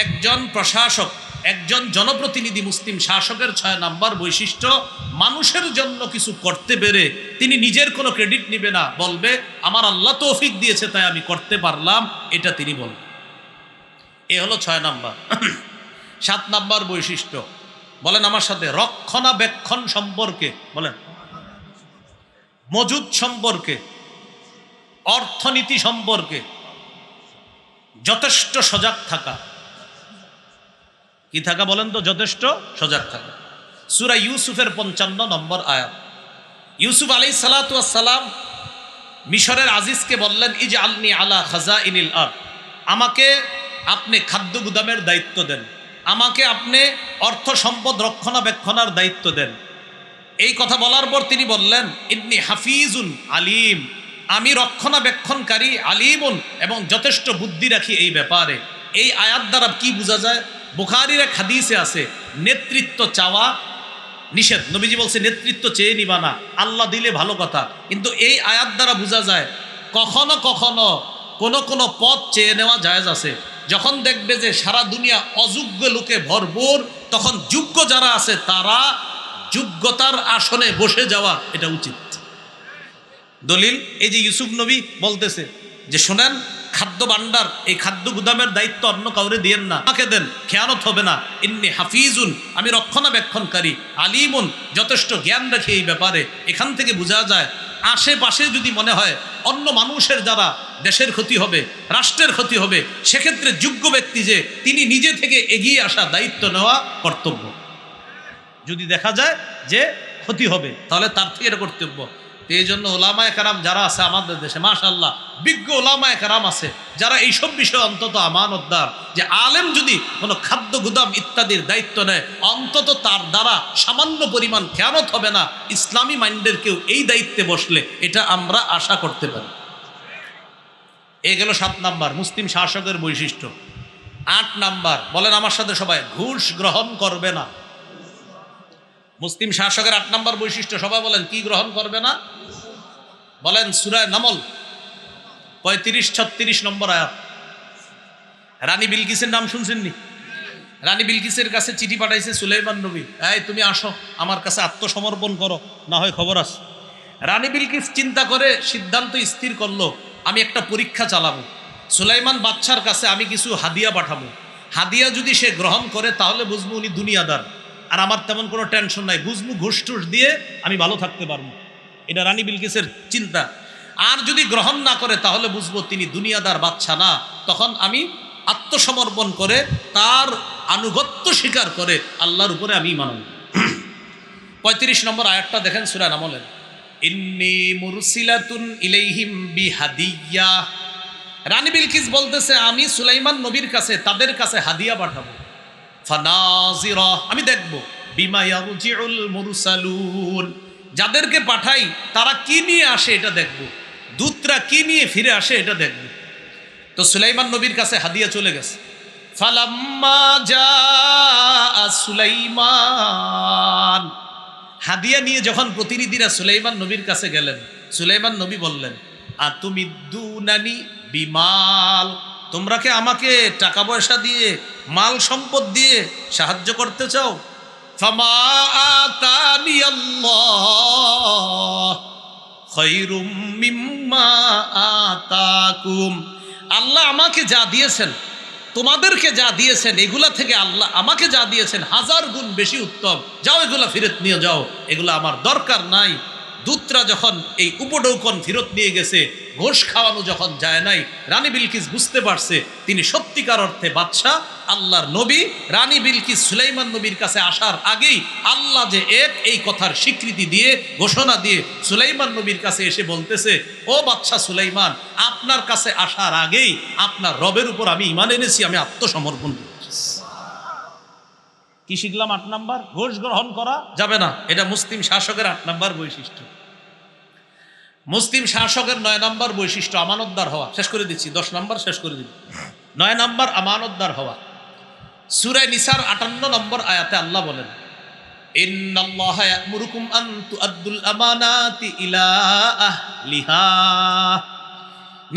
একজন প্রশাসক, একজন জনপ্রতিনিধি, মুসলিম শাসকের 6 নম্বর বৈশিষ্ট্য, মানুষের জন্য কিছু করতে পেরে তিনি নিজের কোনো ক্রেডিট নিবে না, বলবে আমার আল্লাহ তৌফিক দিয়েছে তাই আমি করতে পারলাম, এটা তিনি বলবেন। এ হলো 6 নম্বর। 7 নম্বর বৈশিষ্ট্য, বলেন আমার সাথে, রক্ষণাবেক্ষণ সম্পর্কে, বলেন মজুদ সম্পর্কে, অর্থনীতি সম্পর্কে যথেষ্ট সজাগ থাকা। কি থাকা বলেন তো? যথেষ্ট সজাগ থাকা। সূরা ইউসুফের 55 নম্বর আয়াত। ইউসুফ আলাইহিস সালাতু ওয়াস সালাম মিশরের আজিজকে বললেন, ইজআলনি আলা খাজাইনিল আরদ, আমাকে আপনি খাদ্য গুদামের দায়িত্ব দেন, আমাকে আপনি অর্থ সম্পদ রক্ষণাবেক্ষণের দায়িত্ব দেন। এই কথা বলার পর তিনি বললেন, ইন্নী হাফিজুন আলিম, আমি রক্ষণাবেক্ষণকারী, আলিমুন, এবং যথেষ্ট বুদ্ধি রাখি এই ব্যাপারে। এই আয়াত দ্বারা কি বোঝা যায়? বুখারীর এক হাদিসে আছে, নেতৃত্ব চাওয়া নিষেধ। নবীজি বলছে নেতৃত্ব চেয়ে নিবা না, আল্লাহ দিলে ভালো কথা। কিন্তু এই আয়াত দ্বারা বোঝা যায় কখনো কখনো কোন পদ চেয়ে নেওয়া জায়েজ আছে। যখন দেখবে যে সারা দুনিয়া অযোগ্য লোকে ভরপুর, তখন যোগ্য যারা আছে তারা যোগ্যতার আসনে বসে যাওয়া এটা উচিত। দলিল এই যে ইউসুফ নবী বলতেছে যে শোনেন, খাদ্য ভাণ্ডার, এই খাদ্য গুদামের দায়িত্ব অন্য কাউরে দিয়েন না, আমাকে দেন, খেয়ানত হবে না। ইন্নি হাফিজুন, আমি রক্ষণাবেক্ষণকারী, আলিমুন, যথেষ্ট জ্ঞান রাখি এই ব্যাপারে। এখান থেকে বোঝা যায় আশেপাশে যদি মনে হয় অন্য মানুষের দ্বারা দেশের ক্ষতি হবে, রাষ্ট্রের ক্ষতি হবে, সেক্ষেত্রে যোগ্য ব্যক্তি যে তিনি নিজে থেকে এগিয়ে আসা, দায়িত্ব নেওয়া কর্তব্য। যদি দেখা যায় যে ক্ষতি হবে তাহলে তার থেকে এটা কর্তব্য। এই জন্য ওলামায়ে কেরাম যারা আছে আমাদের দেশে, মাশাআল্লাহ বিজ্ঞ ওলামায়ে কেরাম আছে যারা এইসব বিষয়ে অন্তত আমানতদার। যে আলেম যদি কোনো খাদ্য গুদাম ইত্যাদির দায়িত্ব নেয়, অন্তত তার দ্বারা সামান্য পরিমাণ খেয়ানত হবে না। ইসলামী মাইন্ডের কেউ এই দায়িত্বে বসলে এটা আমরা আশা করতে পারি। এ গেল 7 নাম্বার মুসলিম শাসকের বৈশিষ্ট্য। 8 নাম্বার, বলেন আমার সাথে সবাই, ঘুষ গ্রহণ করবে না। মুসলিম শাসকের 8 নাম্বার বৈশিষ্ট্য, সবাই বলেন কি গ্রহণ করবে না? বলেন সূরা নামল 35-36 নম্বর আয়াত। রানী বিলকিসের নাম শুনছেননি? রানী বিলকিসের কাছে চিঠি পাঠাইছে সুলাইমান নবী, এই তুমি আসো আমার কাছে আত্মসমর্পণ করো, না হয় খবর আছে। রানী বিলকিস চিন্তা করে সিদ্ধান্ত স্থির করলো, আমি একটা পরীক্ষা চালাবো। সুলাইমান বাদশার কাছে আমি কিছু হাদিয়া পাঠাবো, হাদিয়া যদি সে গ্রহণ করে তাহলে বুঝবো উনি দুনিয়াদার, আর আমার তেমন কোনো টেনশন নাই, বুঝবো ঘুষ টুস দিয়ে আমি ভালো থাকতে পারবো। এটা রানী বিলকিসের চিন্তা। আর যদি গ্রহণ না করে তাহলে বুঝবো তিনি দুনিয়াদার বাদশা না, তখন আমি আত্মসমর্পণ করে তার আনুগত্য স্বীকার করে আল্লাহর উপরে আমি ঈমান আনব। 35 নম্বর আয়াতটা দেখেন সূরা নামলের, ইন্নী মুরসিলাতুন ইলাইহিম বিহাদিয়া। রানী বিলকিস বলতেছে আমি সুলাইমান নবীর কাছে তাদের কাছে হাদিয়া পাঠাবো। ফানাজিরা, আমি দেখব, বিমা ইয়ারজিউল মুরসালুন, যাদেরকে পাঠাই তারা কি নিয়ে আসে এটা দেখব, দূতরা কি নিয়ে ফিরে আসে এটা দেখব। তো সুলাইমান নবীর কাছে হাদিয়া চলে গেছে। ফালাম্মা জাআ সুলাইমান, হাদিয়া নিয়ে যখন প্রতিনিধিরা সুলাইমান নবীর কাছে গেলেন, সুলাইমান নবী বললেন, আতুমিদ্দুনানি বিমাল, তোমরা কি আমাকে টাকা পয়সা দিয়ে, মাল সম্পদ দিয়ে সাহায্য করতে চাও? ফামা আতানি আল্লাহ খায়রুম মিম্মা আতাকুম, আল্লাহ আমাকে যা দিয়েছেন, তোমাদেরকে যা দিয়েছেন, এগুলা থেকে আল্লাহ আমাকে যা দিয়েছেন 1000 গুণ বেশি উত্তম, যাও এগুলা ফেরত নিয়ে যাও, এগুলা আমার দরকার নাই। দূতরা যখন এই উপঢৌকন ফেরত নিয়ে গেছে, ঘোষ খাওয়ানো যখন যায় নাই, রানী বিলকিস বুঝতে পারছে তিনি সত্যিকার অর্থে বাদশাহ, আল্লাহর নবী। রানী বিলকিস সুলাইমান নবীর কাছে আসার আগেই আল্লাহ যে এক, এই কথার স্বীকৃতি দিয়ে, ঘোষণা দিয়ে সুলাইমান নবীর কাছে এসে বলতেছে, ও বাদশাহ সুলাইমান, আপনার কাছে আসার আগেই আপনার রবের উপর আমি ঈমান এনেছি, আমি আত্মসমর্পণ করেছি। কি শিখলাম? 8 নাম্বার, ঘোষ গ্রহণ করা যাবে না। এটা মুসলিম শাসকের 8 নাম্বার বৈশিষ্ট্য। মুসলিম শাসকের 9 নাম্বার বৈশিষ্ট্য আমানতদার হওয়া। শেষ করে দিচ্ছি, 10 নাম্বার শেষ করে দিচ্ছি। 9 নাম্বার আমানতদার হওয়া। সূরা নিসার 58 নম্বর আয়াতে আল্লাহ বলেন, ইন্নাল্লাহা ইয়া'মুরুকুম আন তুআদ্দুল আমানাতি ইলা আহলিহা,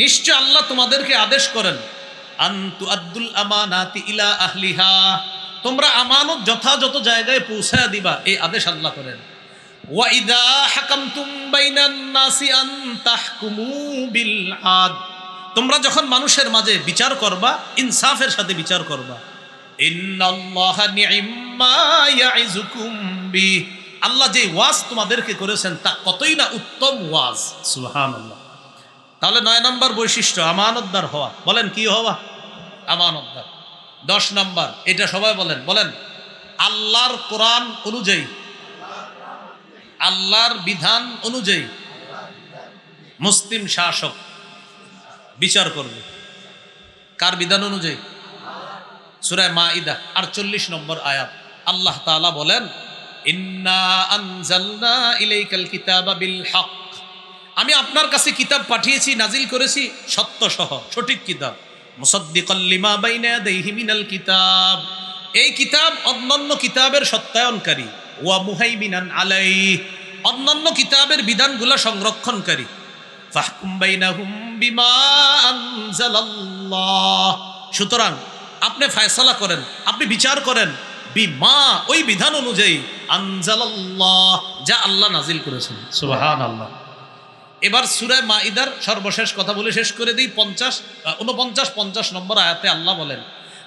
নিশ্চয় আল্লাহ তোমাদেরকে আদেশ করেন, আন তুআদ্দুল আমানাতি ইলা আহলিহা, তোমরা আমানত যথাযথ জায়গায় পৌঁছায় দিবা, এই আদেশ আল্লাহ করেন। ওয়া ইযা হাকামতুম বাইনান নাসি আন তাহকুমু বিল আদল, তোমরা যখন মানুষের মাঝে বিচার করবা, ইনসাফের সাথে বিচার করবা। ইন্নাল্লাহা নি'ম্মা ইয়া'iযুকুম বি, আল্লাহ যে ওয়াজ তোমাদেরকে করেছেন তা কতই না উত্তম ওয়াজ। সুবহানাল্লাহ। তাহলে 9 নাম্বার বৈশিষ্ট্য আমানতদার হওয়া। বলেন কি হওয়া? আমানতদার। 10 নাম্বার, এটা সবাই বলেন, বলেন আল্লাহর কোরআন অনুযায়ী, আল্লাহর বিধান অনুযায়ী মুসলিম শাসক বিচার করবে। কার বিধান অনুযায়ী? সূরা মাইদা 48 নম্বর আয়াত আল্লাহ তাআলা বলেন, ইন্না আনজালনা ইলাইকাল কিতাবা বিল হক, আমি আপনার কাছে কিতাব পাঠিয়েছি, নাজিল করেছি সত্য সহ, সঠিক কিতাব। মুসাদ্দিকাল লিমা বাইনা ইয়াদাইহি মিনাল কিতাব, এই কিতাব অন্যান্য কিতাবের সত্যায়নকারী। ওয়া মুহাইমিনান আলাইহি, অন্যান্য কিতাবের বিধানগুলো সংরক্ষণকারী। ফাহকুম বাইনাহুম বিমা আনজালাল্লাহ, সুতরাং আপনি ফয়সালা করেন, আপনি বিচার করেন বিমা, ওই বিধান অনুযায়ী, আনজালাল্লাহ, যা আল্লাহ নাজিল করেছেন। সুবহানাল্লাহ। এবার সূরা মাইদার সর্বশেষ কথা বলে শেষ করে দিই। 49 নম্বর আয়াতে আল্লাহ বলেন,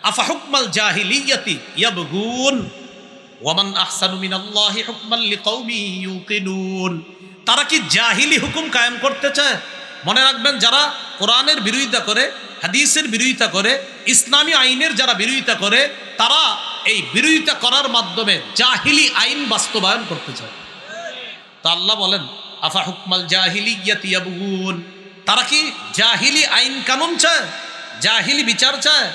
আফা হুকমাল জাহিলিয়াতি ইয়াবগুন ওয়ামান আহসানু মিনাল্লাহি হুকমান লিকাউমি ইউকিনুন। তারা কি জাহিলি হুকুম কায়েম করতে চায়? মনে রাখবেন, যারা কোরআনের বিরোধিতা করে, হাদিসের বিরোধিতা করে, ইসলামী আইনের যারা বিরোধিতা করে, তারা এই বিরোধিতা করার মাধ্যমে জাহিলি আইন বাস্তবায়ন করতে চায়। তা আল্লাহ বলেন, আফা হুকমাল জাহিলিয়াতি ইয়াবগুন, তারা কি জাহিলি আইন কানুন চায়, জাহিলি বিচার চায়?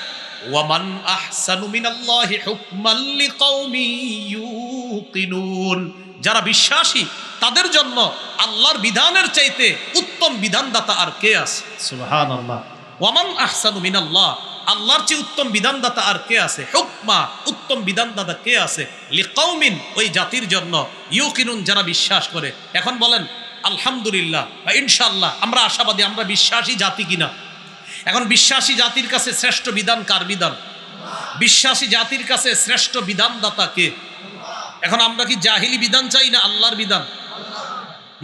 ওয়ামান আহসানু মিনাল্লাহি হুকমান লিকাউমি ইউকিনুন, যারা বিশ্বাসী তাদের জন্য আল্লাহর বিধানের চাইতে উত্তম বিধানদাতা আর কে আছে? সুবহানাল্লাহ। ওয়ামান আহসানু মিনাল্লাহ, আল্লাহর চেয়ে উত্তম বিধানদাতা আর কে আছে? হুকমা, উত্তম বিধানদাতা কে আছে? লিকাউমিন, ওই জাতির জন্য, ইউকিনুন, যারা বিশ্বাস করে। এখন বলেন আলহামদুলিল্লাহ বা ইনশাআল্লাহ আমরা আশাবাদী, আমরা বিশ্বাসী জাতি কিনা? এখন বিশ্বাসী জাতির কাছে শ্রেষ্ঠ বিধান কার বিধান? বিশ্বাসী জাতির কাছে শ্রেষ্ঠ বিধানদাতা কে? এখন আমরা কি জাহিলি বিধান চাই না আল্লাহর বিধান?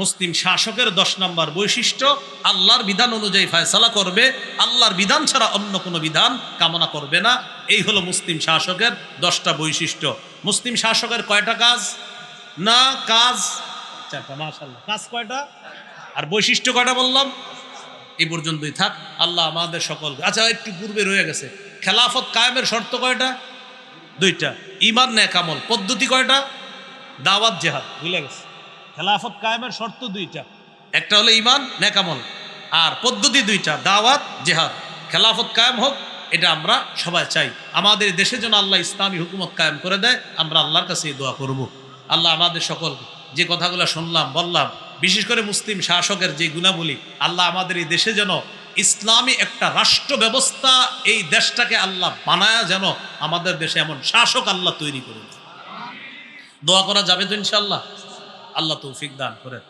মুসলিম শাসকের 10 নম্বর বৈশিষ্ট্য, আল্লাহর বিধান অনুযায়ী ফয়সালা করবে, আল্লাহর বিধান ছাড়া অন্য কোনো বিধান কামনা করবে না। এই হলো মুসলিম শাসকের 10টা বৈশিষ্ট্য। মুসলিম শাসকের কয়টা কাজ? না কাজ 4টা। মাশাআল্লাহ, কাজ কয়টা আর বৈশিষ্ট্য কয়টা বললাম? এই পর্যন্তই থাক। আল্লাহ আমাদের সকল, আচ্ছা একটু পূর্বে রয়ে গেছে, খেলাফত কায়েমের শর্ত কয়টা? 2টা। ঈমান নেক আমল পদ্ধতি কয়টা? দাওয়াত জিহাদ। ভুলে গেছে, খেলাফত কায়েমের শর্ত 2টা, একটা হলো ঈমান নেক আমল, আর পদ্ধতি 2টা, দাওয়াত জিহাদ। খেলাফত কায়েম হোক, এটা আমরা সবাই চাই। আমাদের দেশে যেন আল্লাহ ইসলামী হুকুমত কায়েম করে দেয়, আমরা আল্লাহর কাছে এই দোয়া করব। আল্লাহ আমাদের সকল, যে কথাগুলো শুনলাম বললাম, বিশেষ করে মুসলিম শাসকের যে গুণাবলী, আল্লাহ আমাদের এই দেশে যেন ইসলামী একটা রাষ্ট্র ব্যবস্থা, এই দেশটাকে আল্লাহ বানায়া যেন আমাদের দেশে এমন শাসক আল্লাহ তৈরি করে। দোয়া করা যাবে তো ইনশাআল্লাহ? আল্লাহ তৌফিক দান করেন।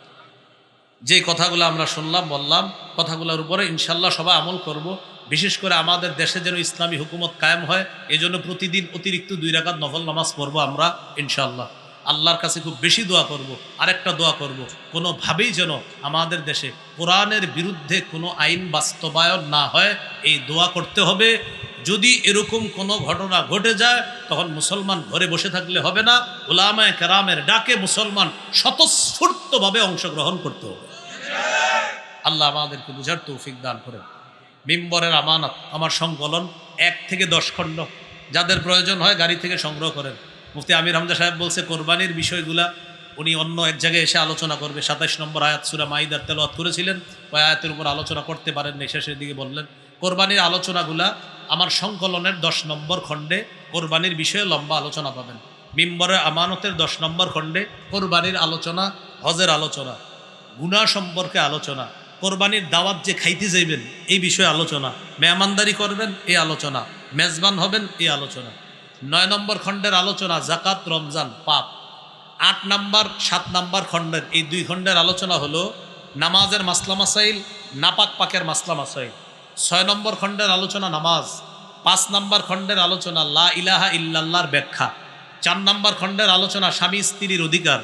যে কথাগুলো আমরা শুনলাম বললাম, কথাগুলোর উপরে ইনশাআল্লাহ সবাই আমল করব। বিশেষ করে আমাদের দেশে যেন ইসলামী হুকুমত কায়েম হয়, এই জন্য প্রতিদিন অতিরিক্ত 2 রাকাত নফল নামাজ পড়বো আমরা ইনশাআল্লাহ। আল্লাহর কাছে খুব বেশি দোয়া করব। আরেকটা দোয়া করব, কোনোভাবেই যেন আমাদের দেশে কোরআনের বিরুদ্ধে কোনো আইন বাস্তবায়ন না হয়, এই দোয়া করতে হবে। যদি এরকম কোনো ঘটনা ঘটে যায়, তখন মুসলমান ঘরে বসে থাকলে হবে না, উলামায়ে কেরামের ডাকে মুসলমান স্বতঃস্ফূর্তভাবে অংশগ্রহণ করতে হবে। আল্লাহ আমাদেরকে বুঝার তৌফিক দান করেন। মিম্বরের আমানত, আমার সংকলন 1 থেকে 10 খণ্ড, যাদের প্রয়োজন হয় গাড়ি থেকে সংগ্রহ করেন। মুফতি আমির হামজা সাহেব বলছে কোরবানির বিষয়গুলা উনি অন্য এক জায়গায় এসে আলোচনা করবে। 27 নম্বর আয়াত সূরা মাইদার তেলাওয়াত করেছিলেন, ওই আয়াতের উপর আলোচনা করতে পারেন না, শেষের দিকে বললেন কোরবানির আলোচনাগুলা আমার সংকলনের 10 নম্বর খণ্ডে কোরবানির বিষয়ে লম্বা আলোচনা পাবেন। মিম্বরের আমানতের 10 নম্বর খণ্ডে কোরবানির আলোচনা, হজের আলোচনা, গুনাহ সম্পর্কে আলোচনা, কোরবানির দাওয়াত যে খাইতে যাইবেন এই বিষয়ে আলোচনা, মেহমানদারি করবেন এই আলোচনা, মেজবান হবেন এই আলোচনা। 9 নম্বর খণ্ডের আলোচনা জাকাত, রমজান, পাপ। 8 নম্বর 7 নম্বর খণ্ডের এই 2 খণ্ডের আলোচনা হলো নামাজের মাসলা মাসাইল, নাপাক পাকের মাসলা মাসাইল। 6 নম্বর খণ্ডের আলোচনা নামাজ। 5 নম্বর খণ্ডের আলোচনা লা ইলাহা ইল্লাল্লাহর ব্যাখ্যা। 4 নম্বর খণ্ডের আলোচনা স্বামী স্ত্রীর অধিকার।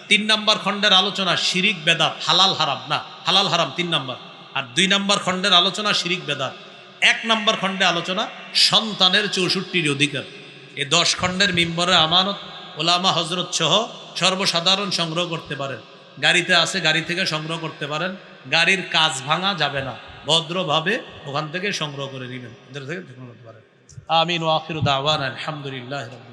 3 নম্বর খণ্ডের আলোচনা শিরিক বেদাত, হালাল হারাম, না হালাল হারাম 3 নম্বর। আর 2 নম্বর খণ্ডের আলোচনা শিরিক বেদাত। 1 নম্বর খণ্ডে আলোচনা সন্তানের 64টি অধিকার। এই 10 খণ্ডের মিম্বরের আমানত ওলামা হজরত সহ সর্বসাধারণ সংগ্রহ করতে পারেন। গাড়িতে আছে, গাড়ি থেকে সংগ্রহ করতে পারেন। গাড়ির কাজ ভাঙা যাবে না, ভদ্রভাবে ওখান থেকে সংগ্রহ করে নেবেন, এদের থেকে সংগ্রহ করতে পারেন। আমিন ওয়া আখিরু দাওয়ানা আলহামদুলিল্লাহি রাব্বিল আলামিন।